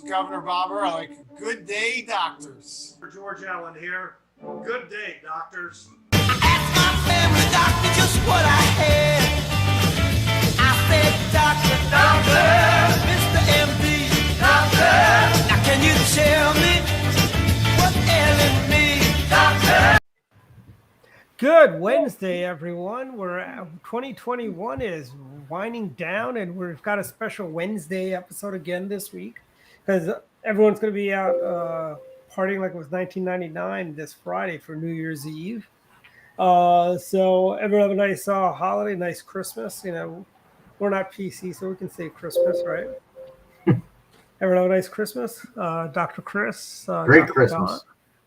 Governor Bobber. I like good day, doctors. George Allen here. Good day, doctors. Ask my family doctor just what I had. I said, doctor, Mr. MD, doctor. Now can you tell me what's ailing me, doctor? Good Wednesday, everyone. 2021 is winding down, and we've got a special Wednesday episode again this week because everyone's going to be out partying like it was 1999 this Friday for New Year's Eve. So everyone have a nice holiday, nice Christmas. You know, we're not PC, so we can say Christmas, right? Everyone have a nice Christmas. Dr. Chris. Great Dr. Christmas.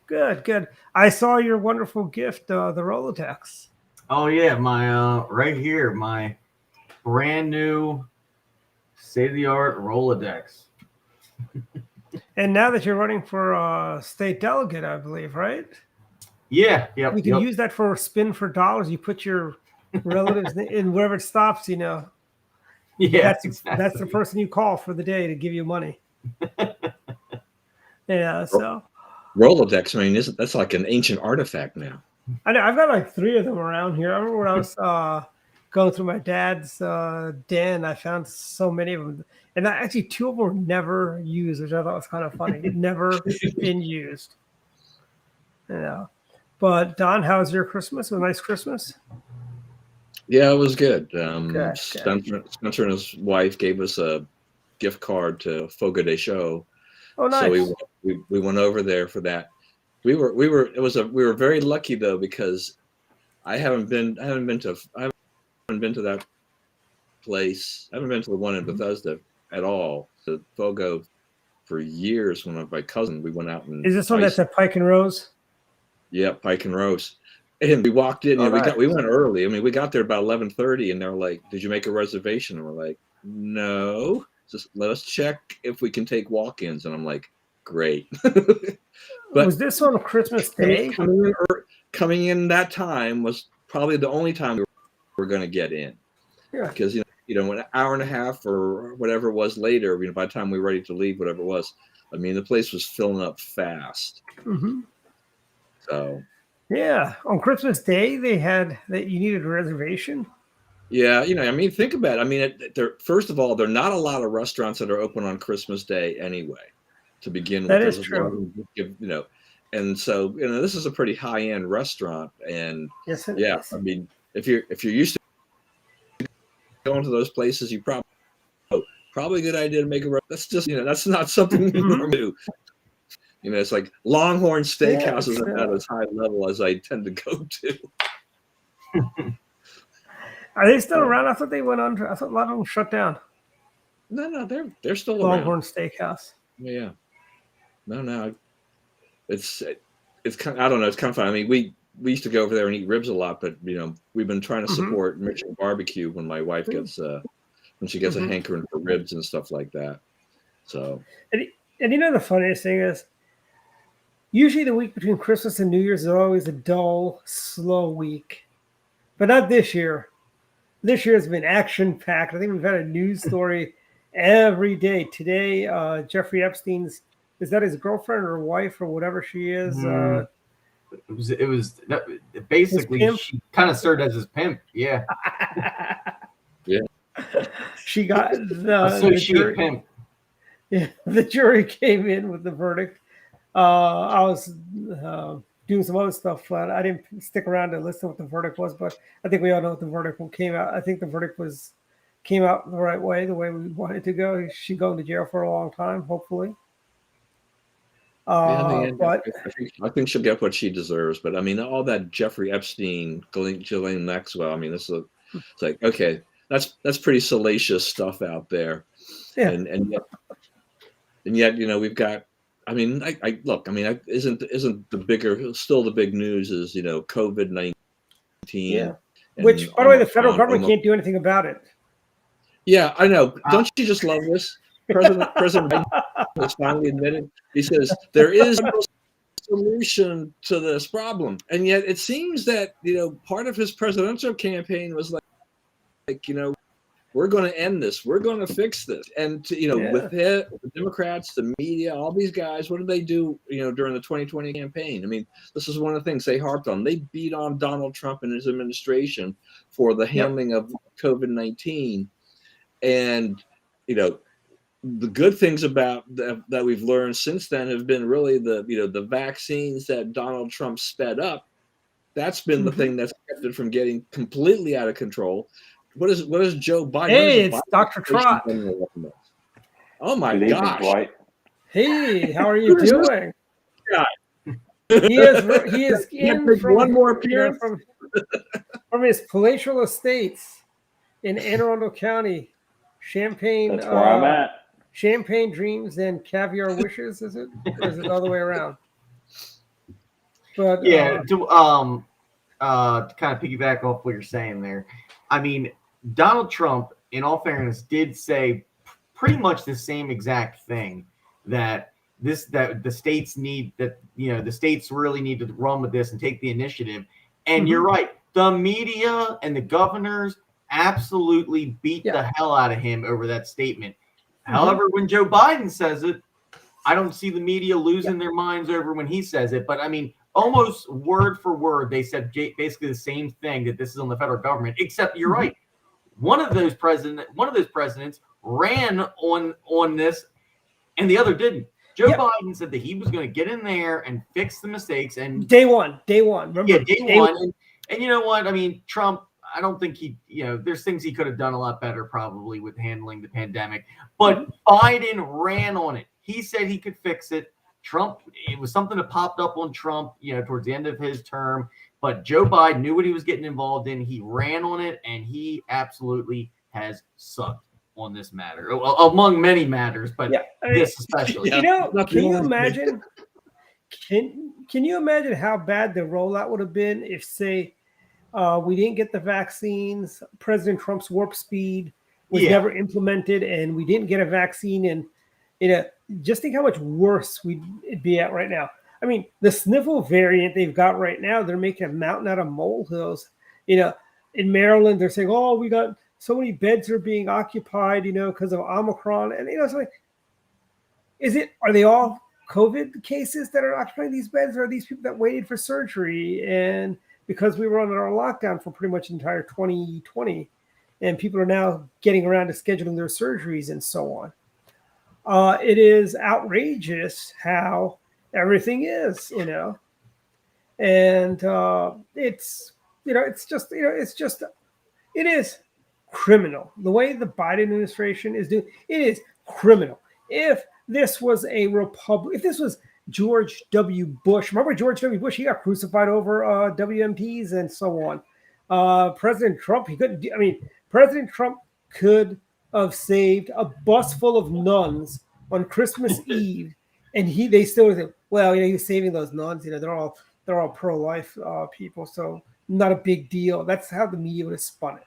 Don. Good. I saw your wonderful gift, the Rolodex. Oh yeah, my right here, my brand new state-of-the-art Rolodex. And now that you're running for state delegate, I believe, right? Yeah, yep. You can use that for a spin for dollars. You put your relatives in wherever it stops, you know. Yeah, that's the person you call for the day to give you money. Yeah, so Rolodex, I mean, that's like an ancient artifact now. I know I've got like 3 of them around here. I remember when I was going through my dad's den, I found so many of them. And actually 2 of them were never used, which I thought was kind of funny. Never been used. You know. But Don, how was your Christmas? A nice Christmas? Yeah, it was good. Good. Spencer and his wife gave us a gift card to Fogo de Show. Oh, nice. So we went over there for that. We were very lucky though, because I haven't been to that place. I haven't been to the one in Bethesda at all. The Fogo for years. When my cousin, we went out and is this one that's at Pike and Rose? Yeah, Pike and Rose. And we walked in. We went early. I mean, we got there about 11:30, and they're like, "Did you make a reservation?" And we're like, "No, just let us check if we can take walk-ins." And I'm like, "Great." But was this on Christmas Day? Coming in that time was probably the only time we were going to get in. Yeah. Because an hour and a half or whatever it was later, by the time we were ready to leave, whatever it was, I mean, the place was filling up fast. Mm-hmm. So. Yeah, on Christmas Day they had that you needed a reservation. Yeah, I mean, think about it. I mean, first of all, there are not a lot of restaurants that are open on Christmas Day anyway. To begin with, that is true. And so this is a pretty high-end restaurant, and yes, it is. I mean, if you're used to going to those places, you probably a good idea to make a. That's just that's not something you normally do. It's like Longhorn Steakhouse isn't at as high level as I tend to go to. Are they still around? I thought they went under. I thought a lot of them shut down. No, they're still Longhorn around. Steakhouse. Yeah. No. It's kind of, I don't know. It's kind of fun. I mean, we used to go over there and eat ribs a lot, but we've been trying to support Mission Barbecue when my wife gets when she gets a hankering for ribs and stuff like that. So. And the funniest thing is, usually the week between Christmas and New Year's is always a dull, slow week, but not this year. This year has been action-packed. I think we've had a news story every day. Today, Jeffrey Epstein's, is that his girlfriend or wife or whatever she is? It was basically, she kind of served as his pimp. Yeah. Yeah. She got the jury, pimp. Yeah, the jury came in with the verdict. I was doing some other stuff, but I didn't stick around to listen to what the verdict was. But I think we all know what the verdict came out. I think the verdict came out the right way, the way we wanted to go. She's going to jail for a long time, hopefully. But I think she'll get what she deserves. But I mean, all that Jeffrey Epstein, Ghislaine Maxwell. I mean, it's like, okay, that's pretty salacious stuff out there. Yeah. And yet, we've got. I mean, isn't the big news is COVID-19? Yeah. Which, by the way, the federal government can't do anything about it. Yeah, I know. Don't you just love this? President Biden has finally admitted. He says there is no solution to this problem, and yet it seems that part of his presidential campaign was like we're going to end this. We're going to fix this. And with the Democrats, the media, all these guys, what did they do? During the 2020 campaign. I mean, this is one of the things they harped on. They beat on Donald Trump and his administration for the handling of COVID-19, and the good things about that we've learned since then have been really the vaccines that Donald Trump sped up. That's been the thing that's kept it from getting completely out of control. What is Joe Biden? Hey, it's Dr. Trot. Oh my gosh! Dwight. Hey, how are you doing? He is in from one more appearance from his palatial estates in Anne Arundel County. Champagne. That's where I'm at. Champagne dreams and caviar wishes. Is it? Or is it the other way around? But to kind of piggyback off what you're saying there, I mean, Donald Trump, in all fairness, did say pretty much the same exact thing, that the states need, that the states really need to run with this and take the initiative. And you're right, the media and the governors absolutely beat the hell out of him over that statement. However, when Joe Biden says it, I don't see the media losing their minds over when he says it. But I mean, almost word for word, they said basically the same thing, that this is on the federal government. Except you're right. One of those presidents ran on this, and the other didn't. Joe Biden said that he was going to get in there and fix the mistakes. And day one. Remember? Yeah, day one. And you know what? I mean, Trump, I don't think there's things he could have done a lot better probably with handling the pandemic. But Biden ran on it. He said he could fix it. Trump, it was something that popped up on Trump, towards the end of his term. But Joe Biden knew what he was getting involved in. He ran on it, and he absolutely has sucked on this matter, among many matters, but this especially. Can you imagine? Can you imagine how bad the rollout would have been if, say, we didn't get the vaccines, President Trump's warp speed was never implemented, and we didn't get a vaccine, and just think how much worse we'd be at right now. I mean, the sniffle variant they've got right now, they're making a mountain out of molehills. In Maryland, they're saying, "Oh, we got so many beds are being occupied, because of Omicron," and it's like, are they all COVID cases that are occupying these beds, or are these people that waited for surgery? And because we were under our lockdown for pretty much the entire 2020, and people are now getting around to scheduling their surgeries and so on. It is outrageous how everything is, and it is criminal. The way the Biden administration is doing it is criminal. If this was if this was George W. Bush, remember George W. Bush? He got crucified over WMPs and so on. President Trump, President Trump could have saved a bus full of nuns on Christmas Eve, and they still think, well, he was saving those nuns. They're all pro-life people, so not a big deal. That's how the media would have spun it.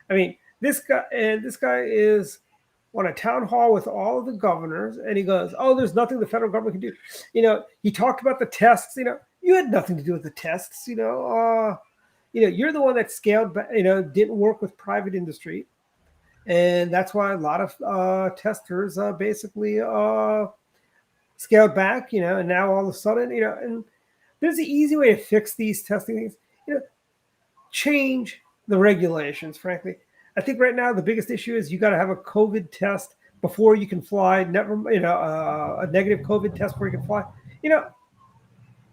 I mean, this guy is on a town hall with all of the governors, and he goes, "Oh, there's nothing the federal government can do." He talked about the tests. You had nothing to do with the tests. You're the one that scaled back. Didn't work with private industry, and that's why a lot of testers basically scaled back. And now all of a sudden, and there's an easy way to fix these testing things. Change the regulations. Frankly, I think right now the biggest issue is you got to have a COVID test before you can fly. Never, a negative COVID test before you can fly.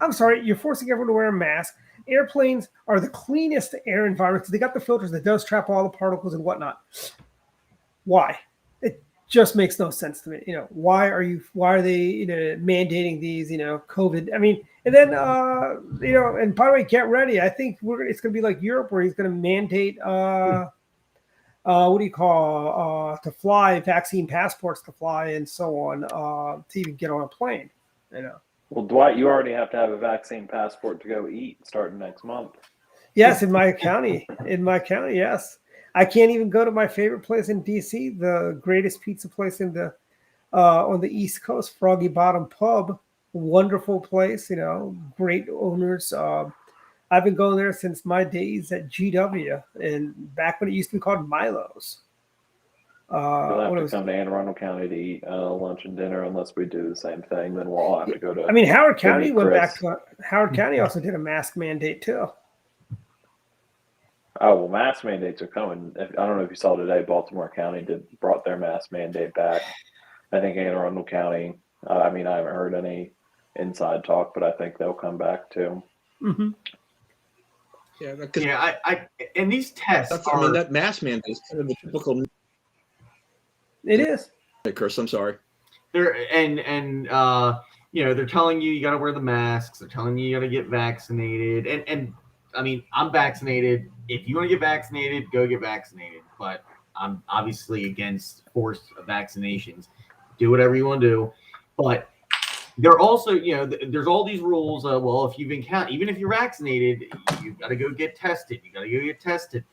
I'm sorry, you're forcing everyone to wear a mask. Airplanes are the cleanest air environments. They got the filters that does trap all the particles and whatnot. Why? It just makes no sense to me. Why are they mandating these, COVID? I mean, and then, and by the way, get ready. I think it's going to be like Europe, where he's going to mandate, to fly, vaccine passports to fly and so on, to even get on a plane, Well, Dwight, you already have to have a vaccine passport to go eat starting next month. Yes, in my county. Yes. I can't even go to my favorite place in DC, the greatest pizza place in the on the East Coast, Froggy Bottom Pub. Wonderful place, great owners. I've been going there since my days at GW, and back when it used to be called Milo's. You'll have what it to was. come to Anne Arundel County to eat lunch and dinner unless we do the same thing. Then we'll all have to go to. I mean, Howard go County meet went back Chris. to Howard County also did a mask mandate too. Oh well, mask mandates are coming. I don't know if you saw today, Baltimore County brought their mask mandate back. I think Anne Arundel County. I mean, I haven't heard any inside talk, but I think they'll come back too. Mm-hmm. Yeah, because Yeah, I and these tests I mean that mask mandate is kind of the typical It is. curse. I'm sorry. they're you know, they're telling you got to wear the masks. They're telling you got to get vaccinated. And I mean, I'm vaccinated. If you want to get vaccinated, go get vaccinated. But I'm obviously against forced vaccinations. Do whatever you want to do. But they're also, you know, there's all these rules. Well, if you've been even if you're vaccinated, you got to go get tested. You got to go get tested.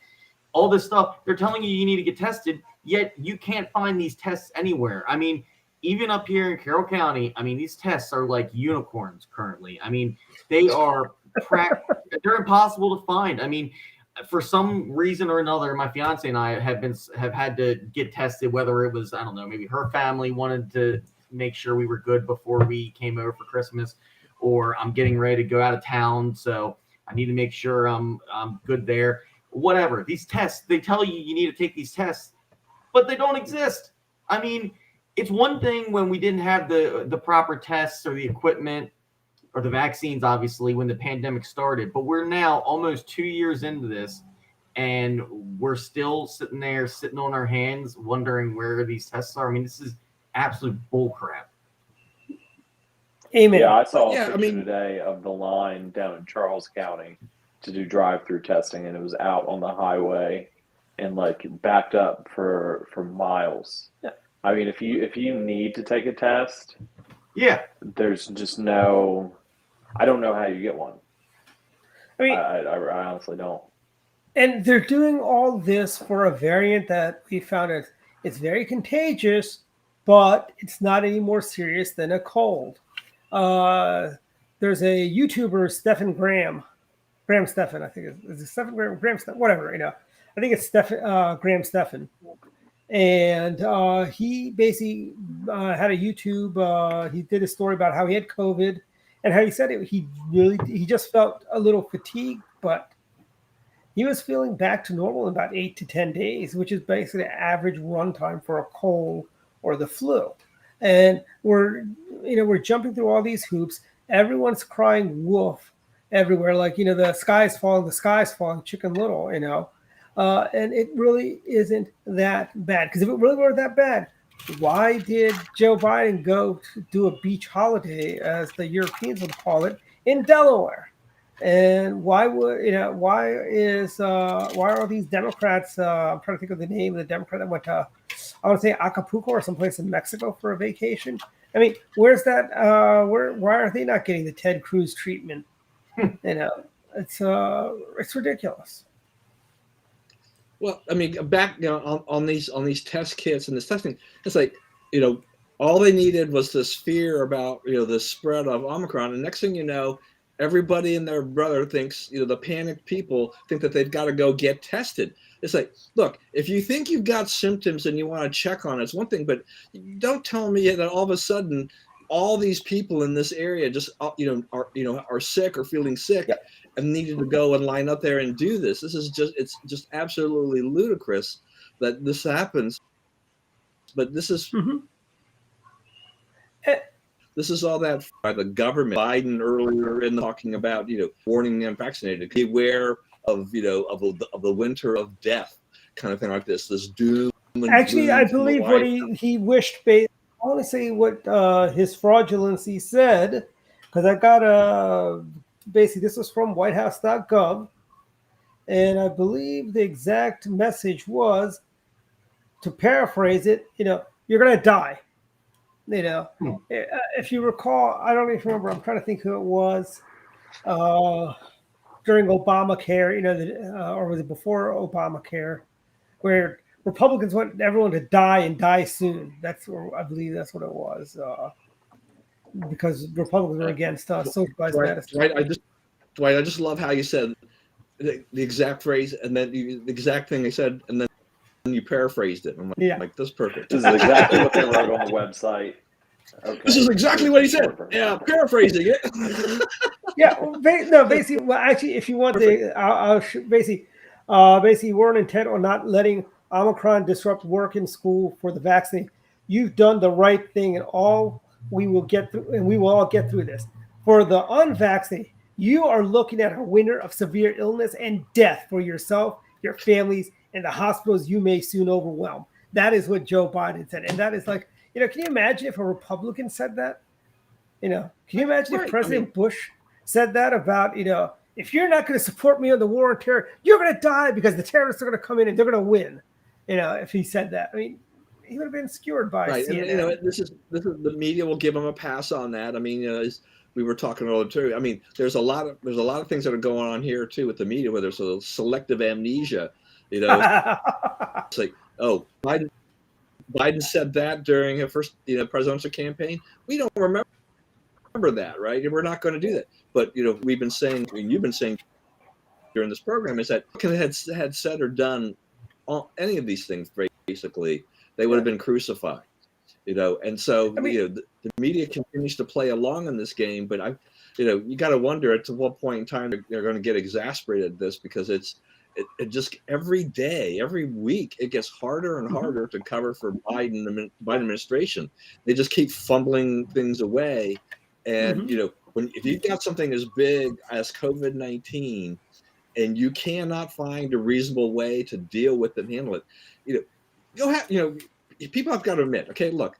All this stuff. They're telling you need to get tested, yet you can't find these tests anywhere. I mean, even up here in Carroll County, I mean, these tests are like unicorns currently. I mean, they are they're impossible to find. I mean, for some reason or another, my fiance and I have had to get tested, whether it was, I don't know, maybe her family wanted to make sure we were good before we came over for Christmas, or I'm getting ready to go out of town, so I need to make sure I'm good there. Whatever. These tests, they tell you you need to take these tests, but they don't exist. I mean, it's one thing when we didn't have the proper tests or the equipment or the vaccines, obviously, when the pandemic started. But we're now almost 2 years into this, and we're still sitting on our hands, wondering where these tests are. I mean, this is absolute bullcrap. Amen. Yeah, I saw a Yeah, I picture mean- today of the line down in Charles County to do drive-through testing, and it was out on the highway and like backed up for miles. Yeah. I mean, if you need to take a test, Yeah. there's just no. I don't know how you get one. I mean, I honestly don't. and they're doing all this for a variant that we found it's very contagious, but it's not any more serious than a cold. There's a YouTuber, Stephen Graham Stephan, I think is it Stephen Graham Stephan, whatever, you know. I think it's Graham Stephan. And he basically had a YouTube. He did a story about how he had COVID and how he said he just felt a little fatigued, but he was feeling back to normal in about 8 to 10 days, which is basically the average runtime for a cold or the flu. And we're jumping through all these hoops. Everyone's crying wolf everywhere, like, you know, the sky's falling, Chicken Little, you know. And it really isn't that bad. Because if it really were that bad, why did Joe Biden go to do a beach holiday, as the Europeans would call it, in Delaware? And why are these Democrats? I'm trying to think of the name of the Democrat that went to, I want to say Acapulco or someplace in Mexico for a vacation. I mean, where's that? Why are they not getting the Ted Cruz treatment? You know, it's ridiculous. Well, I mean, back on these test kits and this testing, it's like, you know, all they needed was this fear about, you know, the spread of Omicron, and next thing you know, everybody and their brother thinks, you know, the panicked people think that they've got to go get tested. It's like, look, if you think you've got symptoms and you want to check on it, it's one thing, but don't tell me that all of a sudden all these people in this area just are sick or feeling sick and needed to go and line up there and do this. It's just absolutely ludicrous that this happens. But this is this is all that by the government. Biden earlier in talking about, you know, warning the unvaccinated, beware of, you know, of the winter of death kind of thing, like this doom. Actually, I believe what he wished. I want to say what his fraudulency said, because I got basically this was from whitehouse.gov, and I believe the exact message was, to paraphrase it, you know, you're going to die. You know, if you recall, I don't even remember. I'm trying to think who it was during Obamacare, you know, or was it before Obamacare, where Republicans want everyone to die and die soon. I believe that's what it was, because Republicans are against socialized medicine. Dwight, I just love how you said the exact phrase, and then the exact thing they said, and then you you paraphrased it. I'm like, Yeah. like that's perfect. This is exactly what they wrote on the website. Okay. This is exactly what he said. Yeah, paraphrasing it. Yeah, basically, well, actually, if you want basically, we're intent on not letting Omicron disrupt work and school for the vaccine. You've done the right thing, and we will all get through this. For the unvaccinated, you are looking at a winter of severe illness and death for yourself, your families, and the hospitals you may soon overwhelm. That is what Joe Biden said, and that is like, can you imagine if a Republican said that? Can you imagine if President Bush said that about, if you're not going to support me on the war on terror, you're going to die because the terrorists are going to come in and they're going to win. If he said that, I mean, he would have been skewered by CNN. And, this is the media will give him a pass on that. I mean, as we were talking earlier too. I mean, there's a lot of things that are going on here too with the media, where there's a selective amnesia. It's like, oh, Biden said that during his first presidential campaign. We don't remember that, right? And we're not going to do that. But we've been saying, and you've been saying during this program, is that had said or done any of these things, basically, they would have been crucified. And so the media continues to play along in this game, but you got to wonder at what point in time they're going to get exasperated at this, because it just every day, every week, it gets harder and harder to cover for the Biden administration. They just keep fumbling things away. And, if you've got something as big as COVID-19 and you cannot find a reasonable way to deal with it and handle it, you'll have, people have got to admit, okay, look,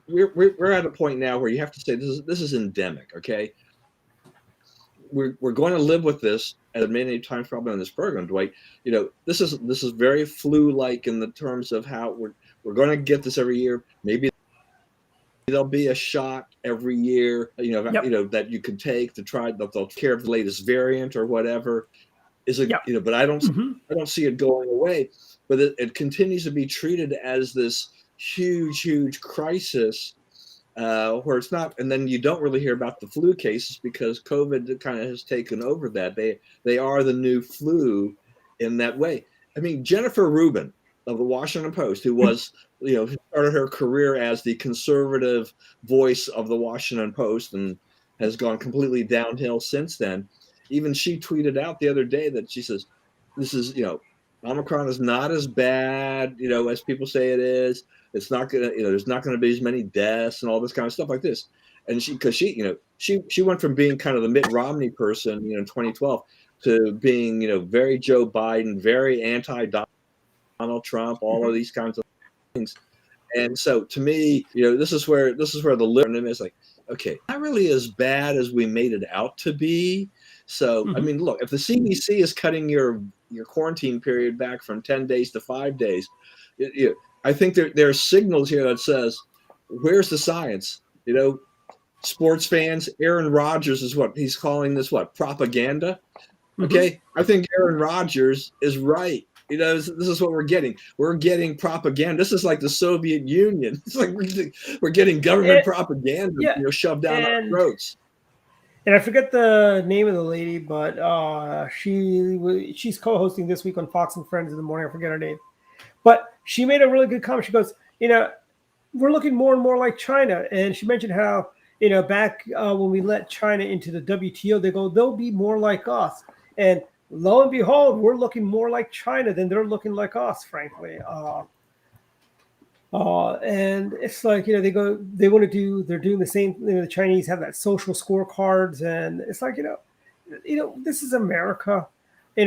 we're at a point now where you have to say this is endemic. Okay. We're going to live with this, as many times probably on this program, Dwight. This is very flu-like in the terms of how we're going to get this every year. Maybe there'll be a shot every year, that you can take to try. They'll take care of the latest variant or whatever. But I don't see it going away. But it continues to be treated as this huge crisis, where it's not. And then you don't really hear about the flu cases because COVID kind of has taken over that. They are the new flu in that way. I mean, Jennifer Rubin of the Washington Post, who was, started her career as the conservative voice of the Washington Post and has gone completely downhill since then. Even she tweeted out the other day that she says, this is, Omicron is not as bad, as people say it is. It's not going to, there's not going to be as many deaths and all this kind of stuff like this. And she went from being kind of the Mitt Romney person, in 2012 to being, very Joe Biden, very anti-Donald Trump, all of these kinds of things. And so to me, this is where the liberal is like, okay, not really as bad as we made it out to be. So, I mean, look, if the CDC is cutting your quarantine period back from 10 days to 5 days, I think there are signals here that says, where's the science? Sports fans, Aaron Rodgers is what he's calling this, propaganda? Okay. I think Aaron Rodgers is right. This is what we're getting. We're getting propaganda. This is like the Soviet Union. It's like we're getting government propaganda, shoved down our throats. And I forget the name of the lady, but she's co-hosting this week on Fox and Friends in the morning. I forget her name, but she made a really good comment. She goes, we're looking more and more like China, and she mentioned how back when we let China into the WTO, they go, they'll be more like us, and lo and behold, we're looking more like China than they're looking like us, frankly. And it's like, they're doing the same. The Chinese have that social scorecards, and it's like, this is America. They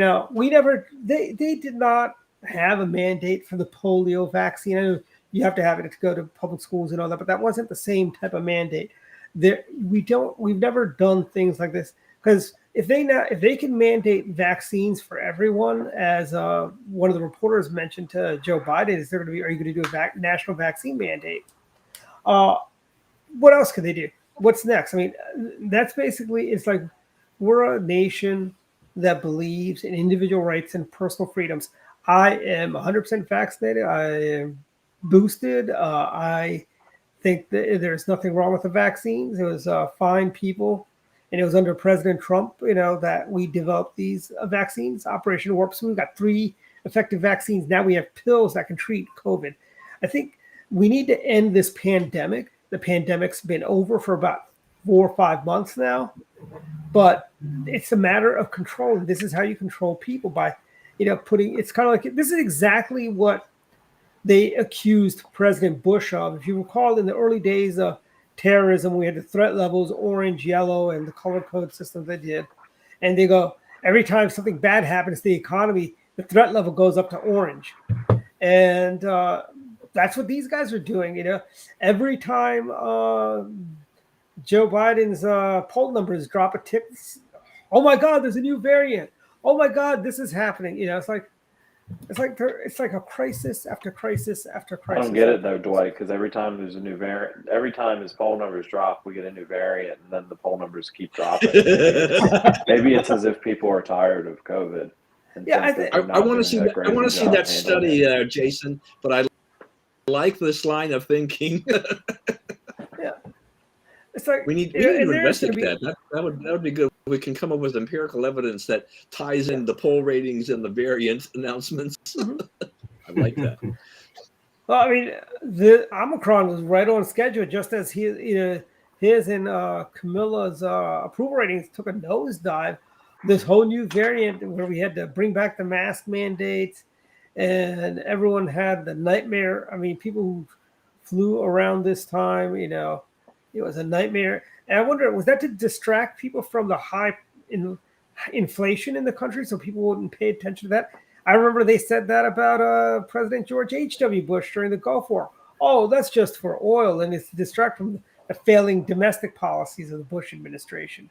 did not have a mandate for the polio vaccine. I know you have to have it to go to public schools and all that, but that wasn't the same type of mandate. We've never done things like this, because if they can mandate vaccines for everyone, as one of the reporters mentioned to Joe Biden, are you going to do a national vaccine mandate? What else could they do? What's next? I mean, that's basically, it's like, we're a nation that believes in individual rights and personal freedoms. I am 100% vaccinated. I am boosted. I think that there's nothing wrong with the vaccines. It was fine people. And it was under President Trump, that we developed these vaccines. Operation Warp Speed. We got 3 effective vaccines. Now we have pills that can treat COVID. I think we need to end this pandemic. The pandemic's been over for about 4 or 5 months now, but it's a matter of control. This is how you control people by, putting. It's kind of like this is exactly what they accused President Bush of. If you recall, in the early days of terrorism, we had the threat levels, orange, yellow, and the color code system they did. And they go, every time something bad happens to the economy, the threat level goes up to orange. And that's what these guys are doing. Every time Joe Biden's poll numbers drop a tick, oh my God, there's a new variant. Oh my God, this is happening. It's like a crisis after crisis after crisis. I don't get it though, Dwight, because every time there's a new variant, every time his poll numbers drop, we get a new variant, and then the poll numbers keep dropping. Maybe it's as if people are tired of COVID. Yeah, I want to see that. I want to see that study, Jason. But I like this line of thinking. Yeah, it's like we need to investigate that. That would be good. We can come up with empirical evidence that ties in the poll ratings and the variant announcements. I like that. Well, I mean, the Omicron was right on schedule, just as his and Camilla's approval ratings took a nosedive. This whole new variant where we had to bring back the mask mandates, and everyone had the nightmare. I mean, people who flew around this time, it was a nightmare. And I wonder, was that to distract people from the high inflation in the country so people wouldn't pay attention to that? I remember they said that about President George H.W. Bush during the Gulf War. Oh, that's just for oil, and it's to distract from the failing domestic policies of the Bush administration.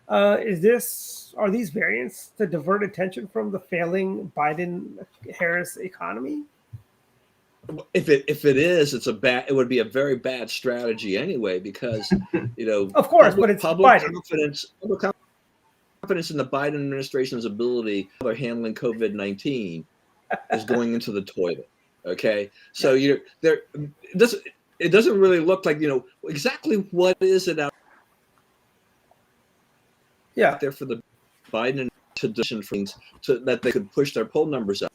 Are these variants to divert attention from the failing Biden-Harris economy? If it is, it would be a very bad strategy anyway, because of course, but it's public confidence in the Biden administration's ability of handling COVID-19 is going into the toilet. Okay, so it doesn't really look like exactly what is it out there for the Biden tradition for things so that they could push their poll numbers up.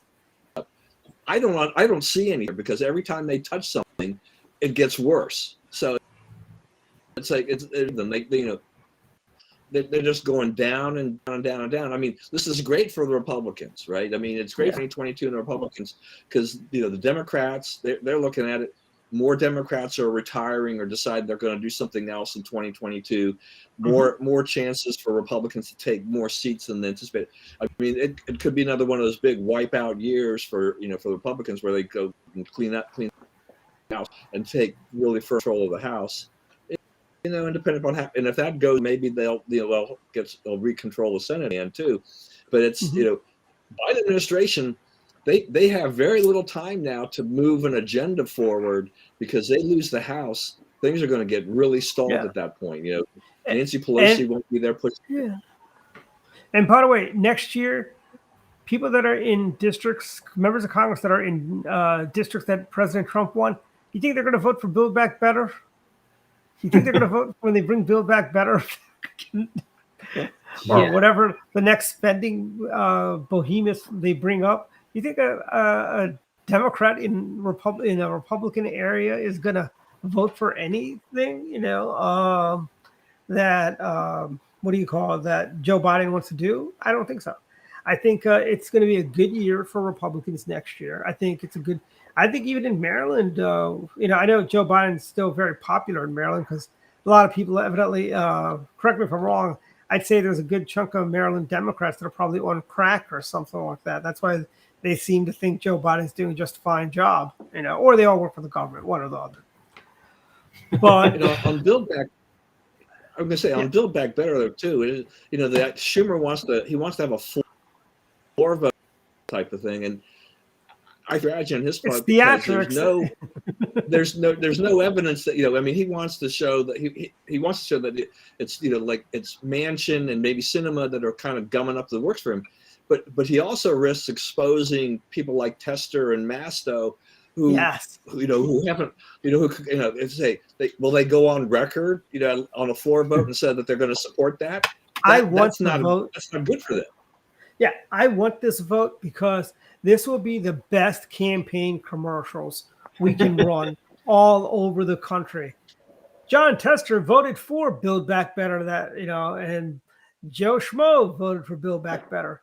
I don't see any, because every time they touch something, it gets worse. So it's like they're just going down and down and down and down. I mean, this is great for the Republicans, right? I mean, it's great for 2022 and the Republicans, because the Democrats they're looking at it. More Democrats are retiring or decide they're going to do something else in 2022. More chances for Republicans to take more seats than they anticipate. I mean, it could be another one of those big wipeout years for the Republicans, where they go and clean the house and take really first control of the House. Independent on and if that goes, maybe they'll recontrol the Senate and too. But it's Biden administration. They have very little time now to move an agenda forward, because they lose the House. Things are going to get really stalled at that point. Nancy Pelosi won't be there pushing. Yeah. And by the way, next year, people that are in districts, members of Congress that are in districts that President Trump won, you think they're going to vote for Build Back Better? You think they're going to vote when they bring Build Back Better? Or whatever the next spending behemoth they bring up? You think a Democrat in a Republican area is going to vote for anything, that Joe Biden wants to do? I don't think so. I think it's going to be a good year for Republicans next year. I think even in Maryland, I know Joe Biden's still very popular in Maryland, because a lot of people evidently, correct me if I'm wrong, I'd say there's a good chunk of Maryland Democrats that are probably on crack or something like that. That's why they seem to think Joe Biden's doing just a fine job, or they all work for the government, one or the other. But on Build Back, I'm going to say on Build Back Better too. That Schumer wants to have a floor vote type of thing, and I imagine his part, there's no evidence that he wants to show that he wants to show that it's like it's Manchin and maybe Sinema that are kind of gumming up the works for him. But he also risks exposing people like Tester and Masto, who haven't, will they go on record, on a floor vote and said that they're going to support that? I want the vote. That's not good for them. Yeah, I want this vote because this will be the best campaign commercials we can run all over the country. John Tester voted for Build Back Better, and Joe Schmo voted for Build Back Better.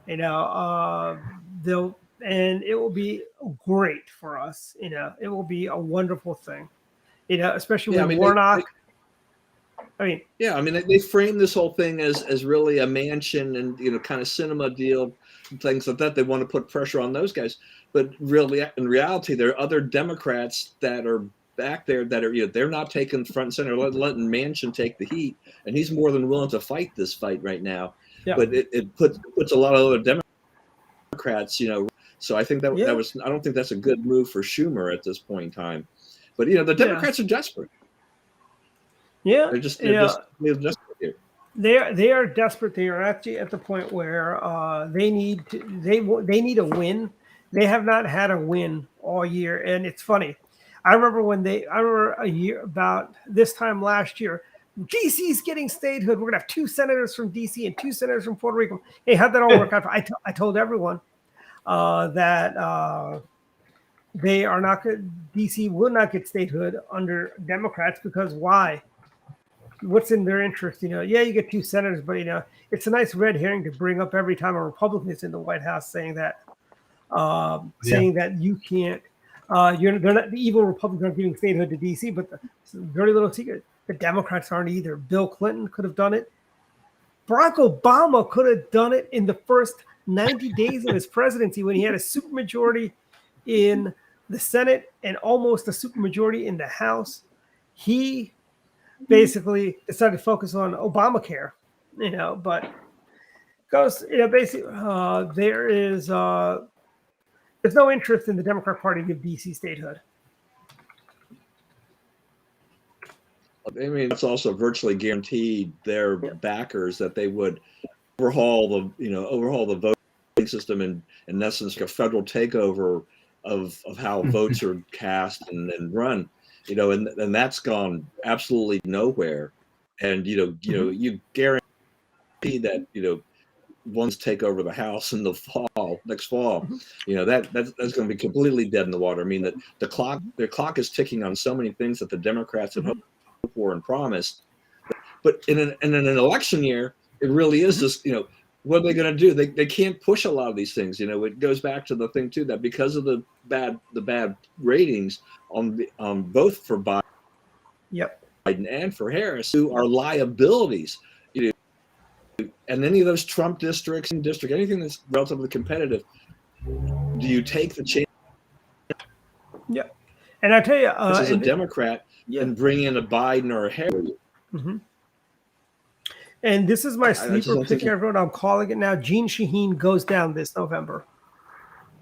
And it will be great for us. It will be a wonderful thing. Especially when Warnock. They frame this whole thing as really a mansion and kind of cinema deal, things like that. They want to put pressure on those guys, but really, in reality, there are other Democrats that are back there that are they're not taking front and center, letting Manchin take the heat, and he's more than willing to fight this fight right now. Yeah. But it puts a lot of other Democrats, So I think that was. I don't think that's a good move for Schumer at this point in time. But the Democrats are desperate. Yeah, they're desperate here. They are desperate. They are actually at the point where they need a win. They have not had a win all year, and it's funny. I remember a year about this time last year, DC's getting statehood. We're gonna have 2 senators from DC and 2 senators from Puerto Rico. Hey, how'd that all work out? I told everyone that they are not good. DC will not get statehood under Democrats because why? What's in their interest? You get 2 senators, but it's a nice red herring to bring up every time a Republican is in the White House saying that you can't. They're not the evil Republicans aren't giving statehood to DC, but it's a very little secret. The Democrats aren't either. Bill Clinton could have done it. Barack Obama could have done it in the first 90 days of his presidency when he had a supermajority in the Senate and almost a supermajority in the House. He basically decided to focus on Obamacare, but goes, basically there's no interest in the Democrat Party to give DC statehood. It's also virtually guaranteed their backers that they would overhaul the voting system and in essence a federal takeover of how votes are cast and run. And that's gone absolutely nowhere. And you guarantee that once take over the House in the next fall, that's going to be completely dead in the water. That the clock is ticking on so many things that the Democrats have hoped for and promised. But in an election year, it really is just what are they going to do? They can't push a lot of these things. It goes back to the thing too that because of the bad ratings on both for Biden and for Harris, who are liabilities. And any of those Trump districts, anything that's relatively competitive, do you take the chance? Yeah, and I tell you, as a Democrat, and bring in a Biden or a Harris. Mm-hmm. And this is my sleeper pick, everyone. I'm calling it now. Jeanne Shaheen goes down this November.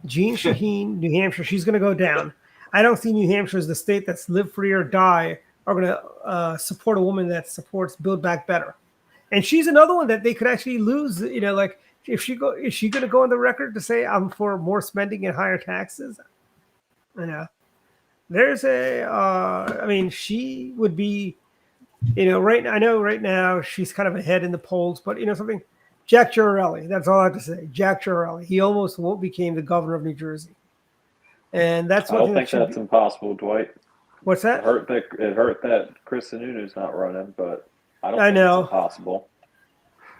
Jeanne Shaheen, New Hampshire, she's going to go down. I don't see New Hampshire as the state that's live free or die are going to support a woman that supports Build Back Better. And she's another one that they could actually lose. Is she going to go on the record to say I'm for more spending and higher taxes? There's she would be, right now she's kind of ahead in the polls, but something, Jack Chiarelli, that's all I have to say. Jack Chiarelli, he almost became the governor of New Jersey. And that's I don't think that's impossible, Dwight. What's that? It hurt that Chris Sununu's not running, but I don't think it's impossible.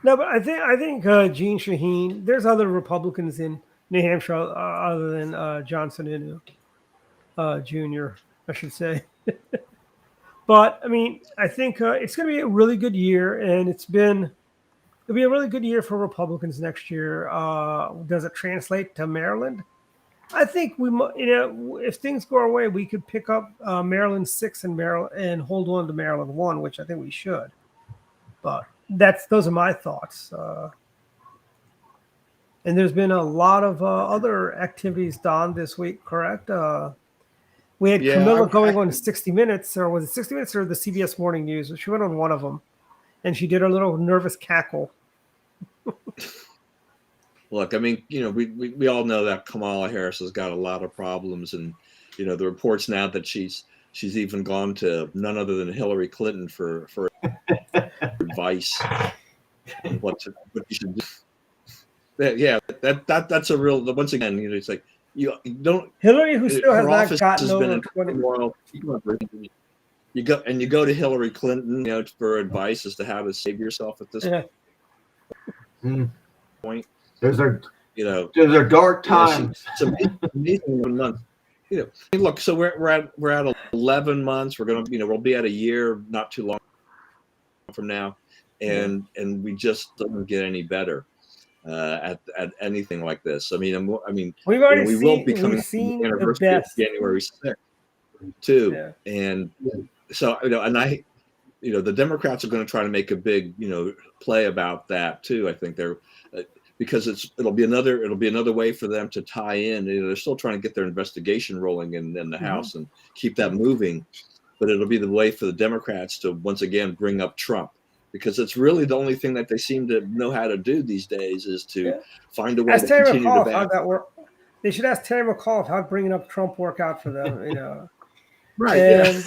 No, but I think Jeanne Shaheen. There's other Republicans in New Hampshire other than John Sununu Jr. I should say. But I think it's going to be a really good year, and it'll be a really good year for Republicans next year. Does it translate to Maryland? I think if things go our way, we could pick up Maryland 6 and hold on to Maryland 1, which I think we should. But those are my thoughts. And there's been a lot of other activities, Don, this week, correct? We had Camilla going on 60 Minutes, or was it 60 Minutes or the CBS Morning News? She went on one of them, and she did her little nervous cackle. Look, we all know that Kamala Harris has got a lot of problems, and the reports now that she's even gone to none other than Hillary Clinton for advice on what she should do. That's a real. Once again, it's like you don't. Hillary, who still has Her not office gotten has been over in 20. turmoil. You go to Hillary Clinton, for advice as to how to save yourself at this Yeah. point. Those are Those are dark times. It's amazing months. Look. So we're at 11 months. We're gonna we'll be at a year not too long from now, and we just don't get any better at anything like this. I mean, We've already we will be coming to the the anniversary of best. January 6th too, Yeah. and so the Democrats are going to try to make a big play about that too. I think they're because it'll be another way for them to tie in. They're still trying to get their investigation rolling in the House and keep that moving, but it'll be the way for the Democrats to once again bring up Trump, because it's really the only thing that they seem to know how to do these days is to find a way Ask to Terry continue to McAuliffe how back. that work. They should ask Terry McAuliffe how bringing up Trump work out for them. Right. And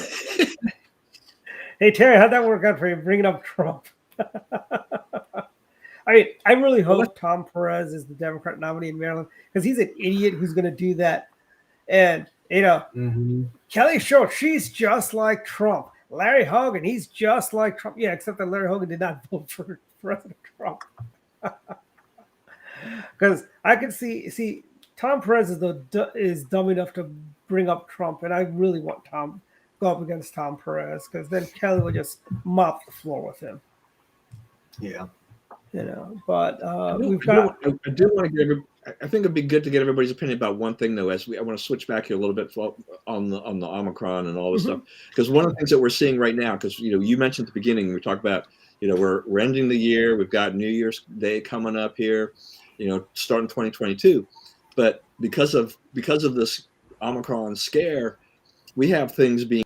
hey Terry, how'd that work out for you? Bringing up Trump. I really hope Tom Perez is the Democrat nominee in Maryland, because he's an idiot who's going to do that. And Kelly Schultz, she's just like Trump. Larry Hogan, he's just like Trump. Yeah, except that Larry Hogan did not vote for President Trump. Because I can see Tom Perez is dumb enough to bring up Trump, and I really want Tom go up against Tom Perez, because then Kelly will just mop the floor with him. Yeah. But we've got. I do want to get. I think it'd be good to get everybody's opinion about one thing, though. I want to switch back here a little bit on the Omicron and all this stuff, because one of the things that we're seeing right now, because you mentioned at the beginning, we talked about we're ending the year, we've got New Year's Day coming up here, starting 2022, but because of this Omicron scare, we have things being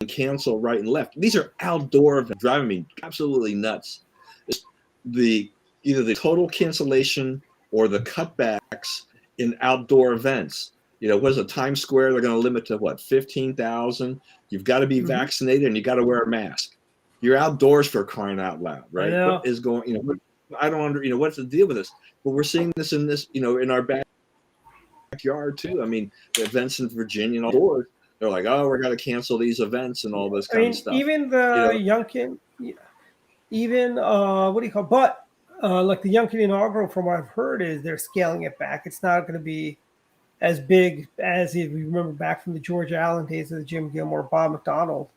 canceled right and left. These are outdoor events, driving me absolutely nuts. Either the total cancellation or the cutbacks in outdoor events. What is it, Times Square? They're going to limit to what, 15,000? You've got to be vaccinated and you got to wear a mask. You're outdoors, for crying out loud, right? What is going? I don't what's the deal with this? But we're seeing this in in our backyard too. I mean, the events in Virginia and outdoors, they're like, oh, we're going to cancel these events and all this kind of stuff. Even the Youngkin. Even what do you call? But like the Youngkin inaugural, from what I've heard, is they're scaling it back. It's not going to be as big as if you remember back from the George Allen days of the Jim Gilmore, Bob McDonald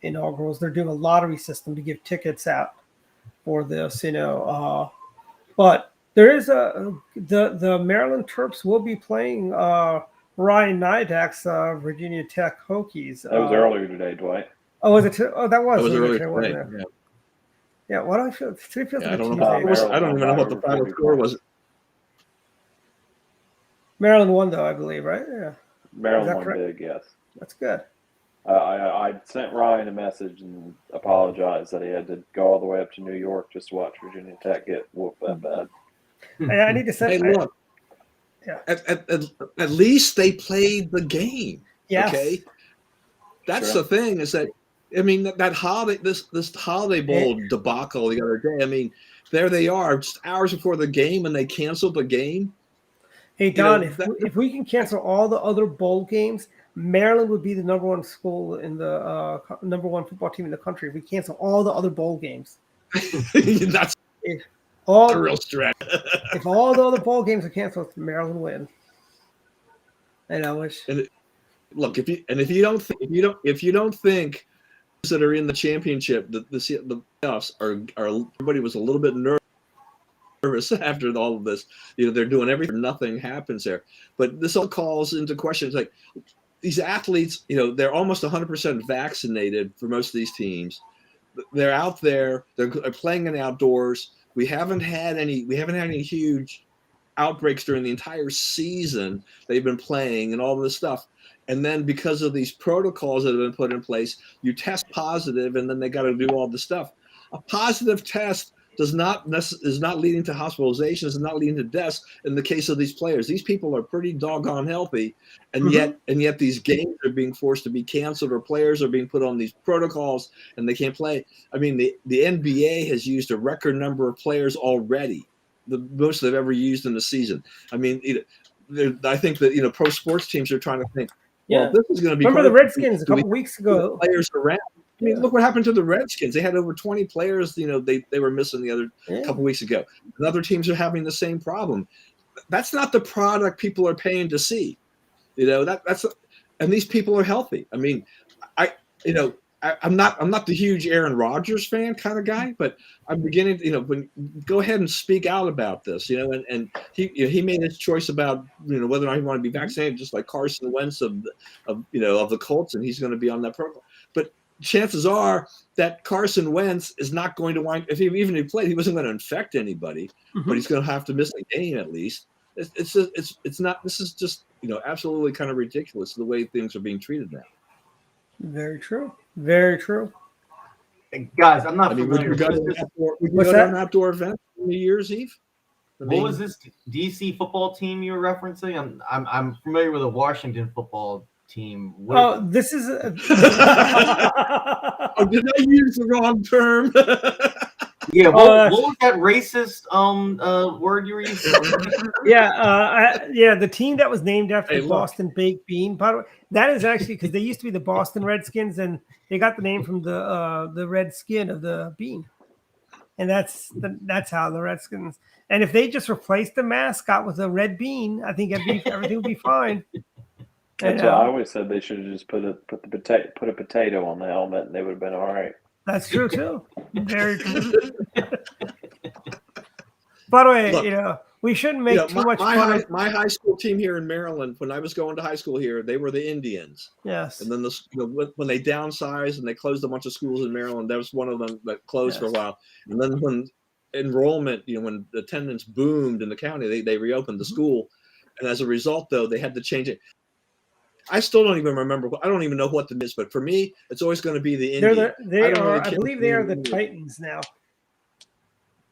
inaugurals. They're doing a lottery system to give tickets out for this, But there is the Maryland Terps will be playing Ryan Nidak's Virginia Tech Hokies. That was earlier today, Dwight. Oh, was it? That was earlier today, wasn't it? Yeah, what do I feel? It feels like I don't know. I don't even know what the final score was. Maryland won, though, I believe, right? Yeah. Maryland won big, yes. That's good. I sent Ryan a message and apologized that he had to go all the way up to New York just to watch Virginia Tech get whooped that bad. I need to send. Hey, look. Yeah. At least they played the game. Yes. Okay. That's the thing, is that. I mean, that holiday, this Holiday Bowl debacle the other day. I mean, there they are, just hours before the game, and they canceled the game. Hey Don, if we can cancel all the other bowl games, Maryland would be the number one school in the number one football team in the country. If we cancel all the other bowl games, that's a real stretch. If all the other bowl games are canceled, Maryland wins. And I wish. Look, if you don't think that are in the championship, the playoffs are everybody was a little bit nervous after all of this. They're doing everything, nothing happens there. But this all calls into questions like these athletes. They're almost 100% vaccinated for most of these teams. They're out there. They're playing in outdoors. We haven't had any huge outbreaks during the entire season. They've been playing and all this stuff. And then because of these protocols that have been put in place, you test positive, and then they got to do all the stuff. A positive test is not leading to hospitalizations, is not leading to deaths in the case of these players. These people are pretty doggone healthy, and yet these games are being forced to be canceled, or players are being put on these protocols and they can't play. I mean, the NBA has used a record number of players already the most they've ever used in the season. I mean, I think that pro sports teams are trying to think, well, this is going to be. Remember the perfect. Redskins a couple weeks ago? Players around. I mean, look what happened to the Redskins. They had over 20 players. They were missing the other couple weeks ago. And other teams are having the same problem. That's not the product people are paying to see. And these people are healthy. I mean, I'm not the huge Aaron Rodgers fan kind of guy, but I'm beginning to, go ahead and speak out about this, and he made his choice about, whether or not he wanted to be vaccinated, just like Carson Wentz of the Colts, and he's going to be on that protocol. But chances are that Carson Wentz is not going to wind, even if he played, he wasn't going to infect anybody, but he's going to have to miss a game at least. It's not, this is just, absolutely kind of ridiculous the way things are being treated now. Very true. Very true. Hey, guys, I'm not would familiar you go with this. to an outdoor event on New Year's Eve? What was this DC football team you were referencing? I'm familiar with the Washington football team. This is. Did I use the wrong term? Yeah, what was that racist word you were using? The team that was named after the Boston Baked Bean. By the way, that is actually because they used to be the Boston Redskins, and they got the name from the red skin of the bean, and that's how the Redskins. And if they just replaced the mascot with a red bean, I think everything would be fine. That's why I always said they should have just put a potato on the helmet, and they would have been all right. That's true too. Very true. By the way, look, we shouldn't make too much fun. My high school team here in Maryland, when I was going to high school here, they were the Indians. Yes. And then when they downsized and they closed a bunch of schools in Maryland, that was one of them that closed for a while. And then when enrollment, when attendance boomed in the county, they reopened the school. And as a result, though, they had to change it. I still don't even remember. I don't even know what it is, but for me, it's always going to be the Indians. I believe they are the Titans now.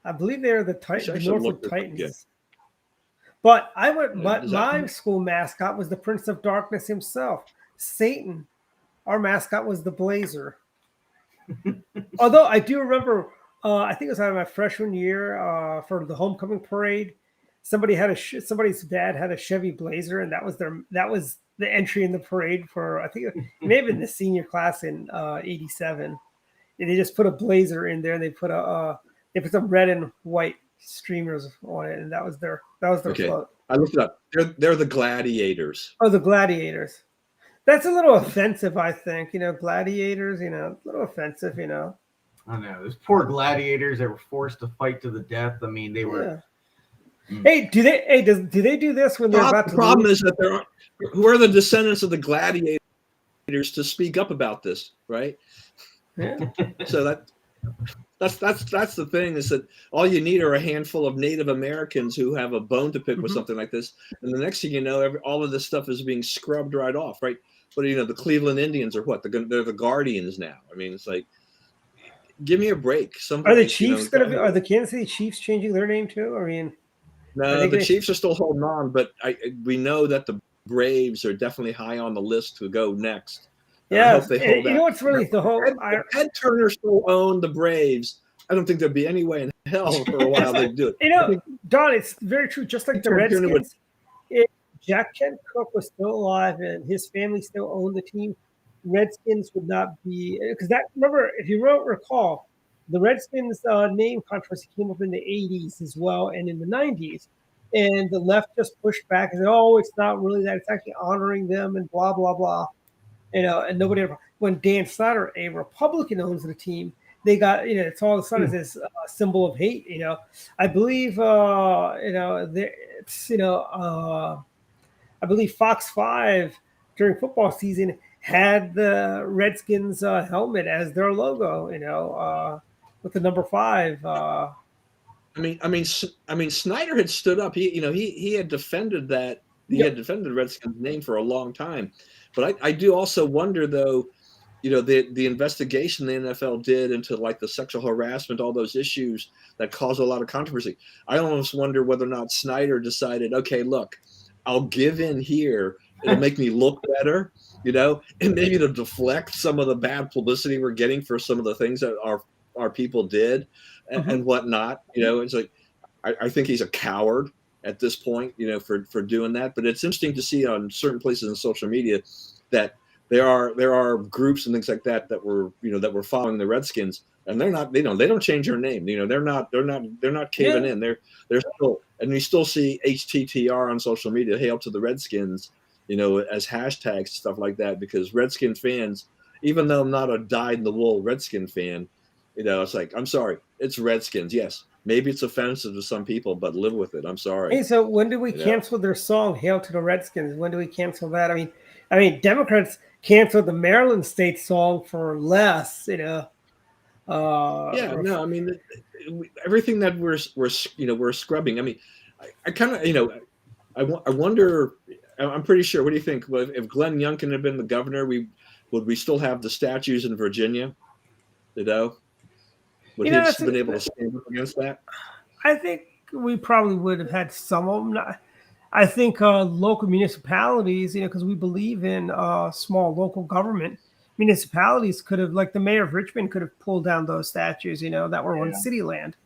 I believe they are the Norfolk Titans. But my school mascot was the Prince of Darkness himself, Satan. Our mascot was the Blazer. Although I do remember, I think it was out of my freshman year for the homecoming parade. Somebody's dad had a Chevy Blazer, and that was the entry in the parade for, I think it may have been the senior class in '87. And they just put a Blazer in there, and they put some red and white streamers on it, and that was their float. I looked it up. They're the Gladiators. Oh, the Gladiators. That's a little offensive, I think. Gladiators. A little offensive. I know those poor gladiators that were forced to fight to the death. I mean, they were. Yeah. Hey, do they do this when they're about to? The problem is that who are the descendants of the gladiators to speak up about this, right? Yeah. So that's the thing, is that all you need are a handful of Native Americans who have a bone to pick with something like this, and the next thing you know, all of this stuff is being scrubbed right off, right? But the Cleveland Indians are what? They're the Guardians now. I mean, it's like, give me a break. Are the Chiefs are the Kansas City Chiefs changing their name too? I mean. No, the Chiefs are still holding on, but we know that the Braves are definitely high on the list to go next. Yeah, you know what's really the whole. Ed Turner still owned the Braves. I don't think there'd be any way in hell for a while they'd do it. Don, it's very true. Just like the Redskins, if Jack Kent Cooke was still alive and his family still owned the team, Redskins would not be, because remember, if you recall, the Redskins name controversy came up in the 80s as well and in the 90s. And the left just pushed back and said, oh, it's not really that. It's actually honoring them and blah, blah, blah. And nobody ever. When Dan Snyder, a Republican, owns the team, they got, it's all of a sudden this symbol of hate. I believe, I believe Fox 5 during football season had the Redskins helmet as their logo, with the number 5. I mean, Snyder had stood up. He had defended that. He had defended the Redskins name for a long time. But I do also wonder, though, the investigation the NFL did into like the sexual harassment, all those issues that caused a lot of controversy. I almost wonder whether or not Snyder decided, okay, look, I'll give in here. It'll make me look better, and maybe to deflect some of the bad publicity we're getting for some of the things that our people did and whatnot. It's like, I think he's a coward at this point, for doing that. But it's interesting to see on certain places in social media that there are groups and things like that were following the Redskins, and they don't change their name. They're not caving in. They're still, and you still see HTTR on social media, hail to the Redskins, as hashtags, stuff like that, because Redskin fans, even though I'm not a dyed-in-the-wool Redskin fan, it's like, I'm sorry, it's Redskins. Yes, maybe it's offensive to some people, but live with it. I'm sorry. Hey, so when do we cancel their song "Hail to the Redskins"? When do we cancel that? I mean, Democrats canceled the Maryland state song for less. Yeah, no, I mean, everything that we're scrubbing. I mean, I kind of, I wonder. I'm pretty sure. What do you think? If Glenn Youngkin had been the governor, would we still have the statues in Virginia? Would he have been able to stand up against that? I think we probably would have had some of them. I think local municipalities, because we believe in small local government, municipalities could have, like the mayor of Richmond, could have pulled down those statues, that were on city land.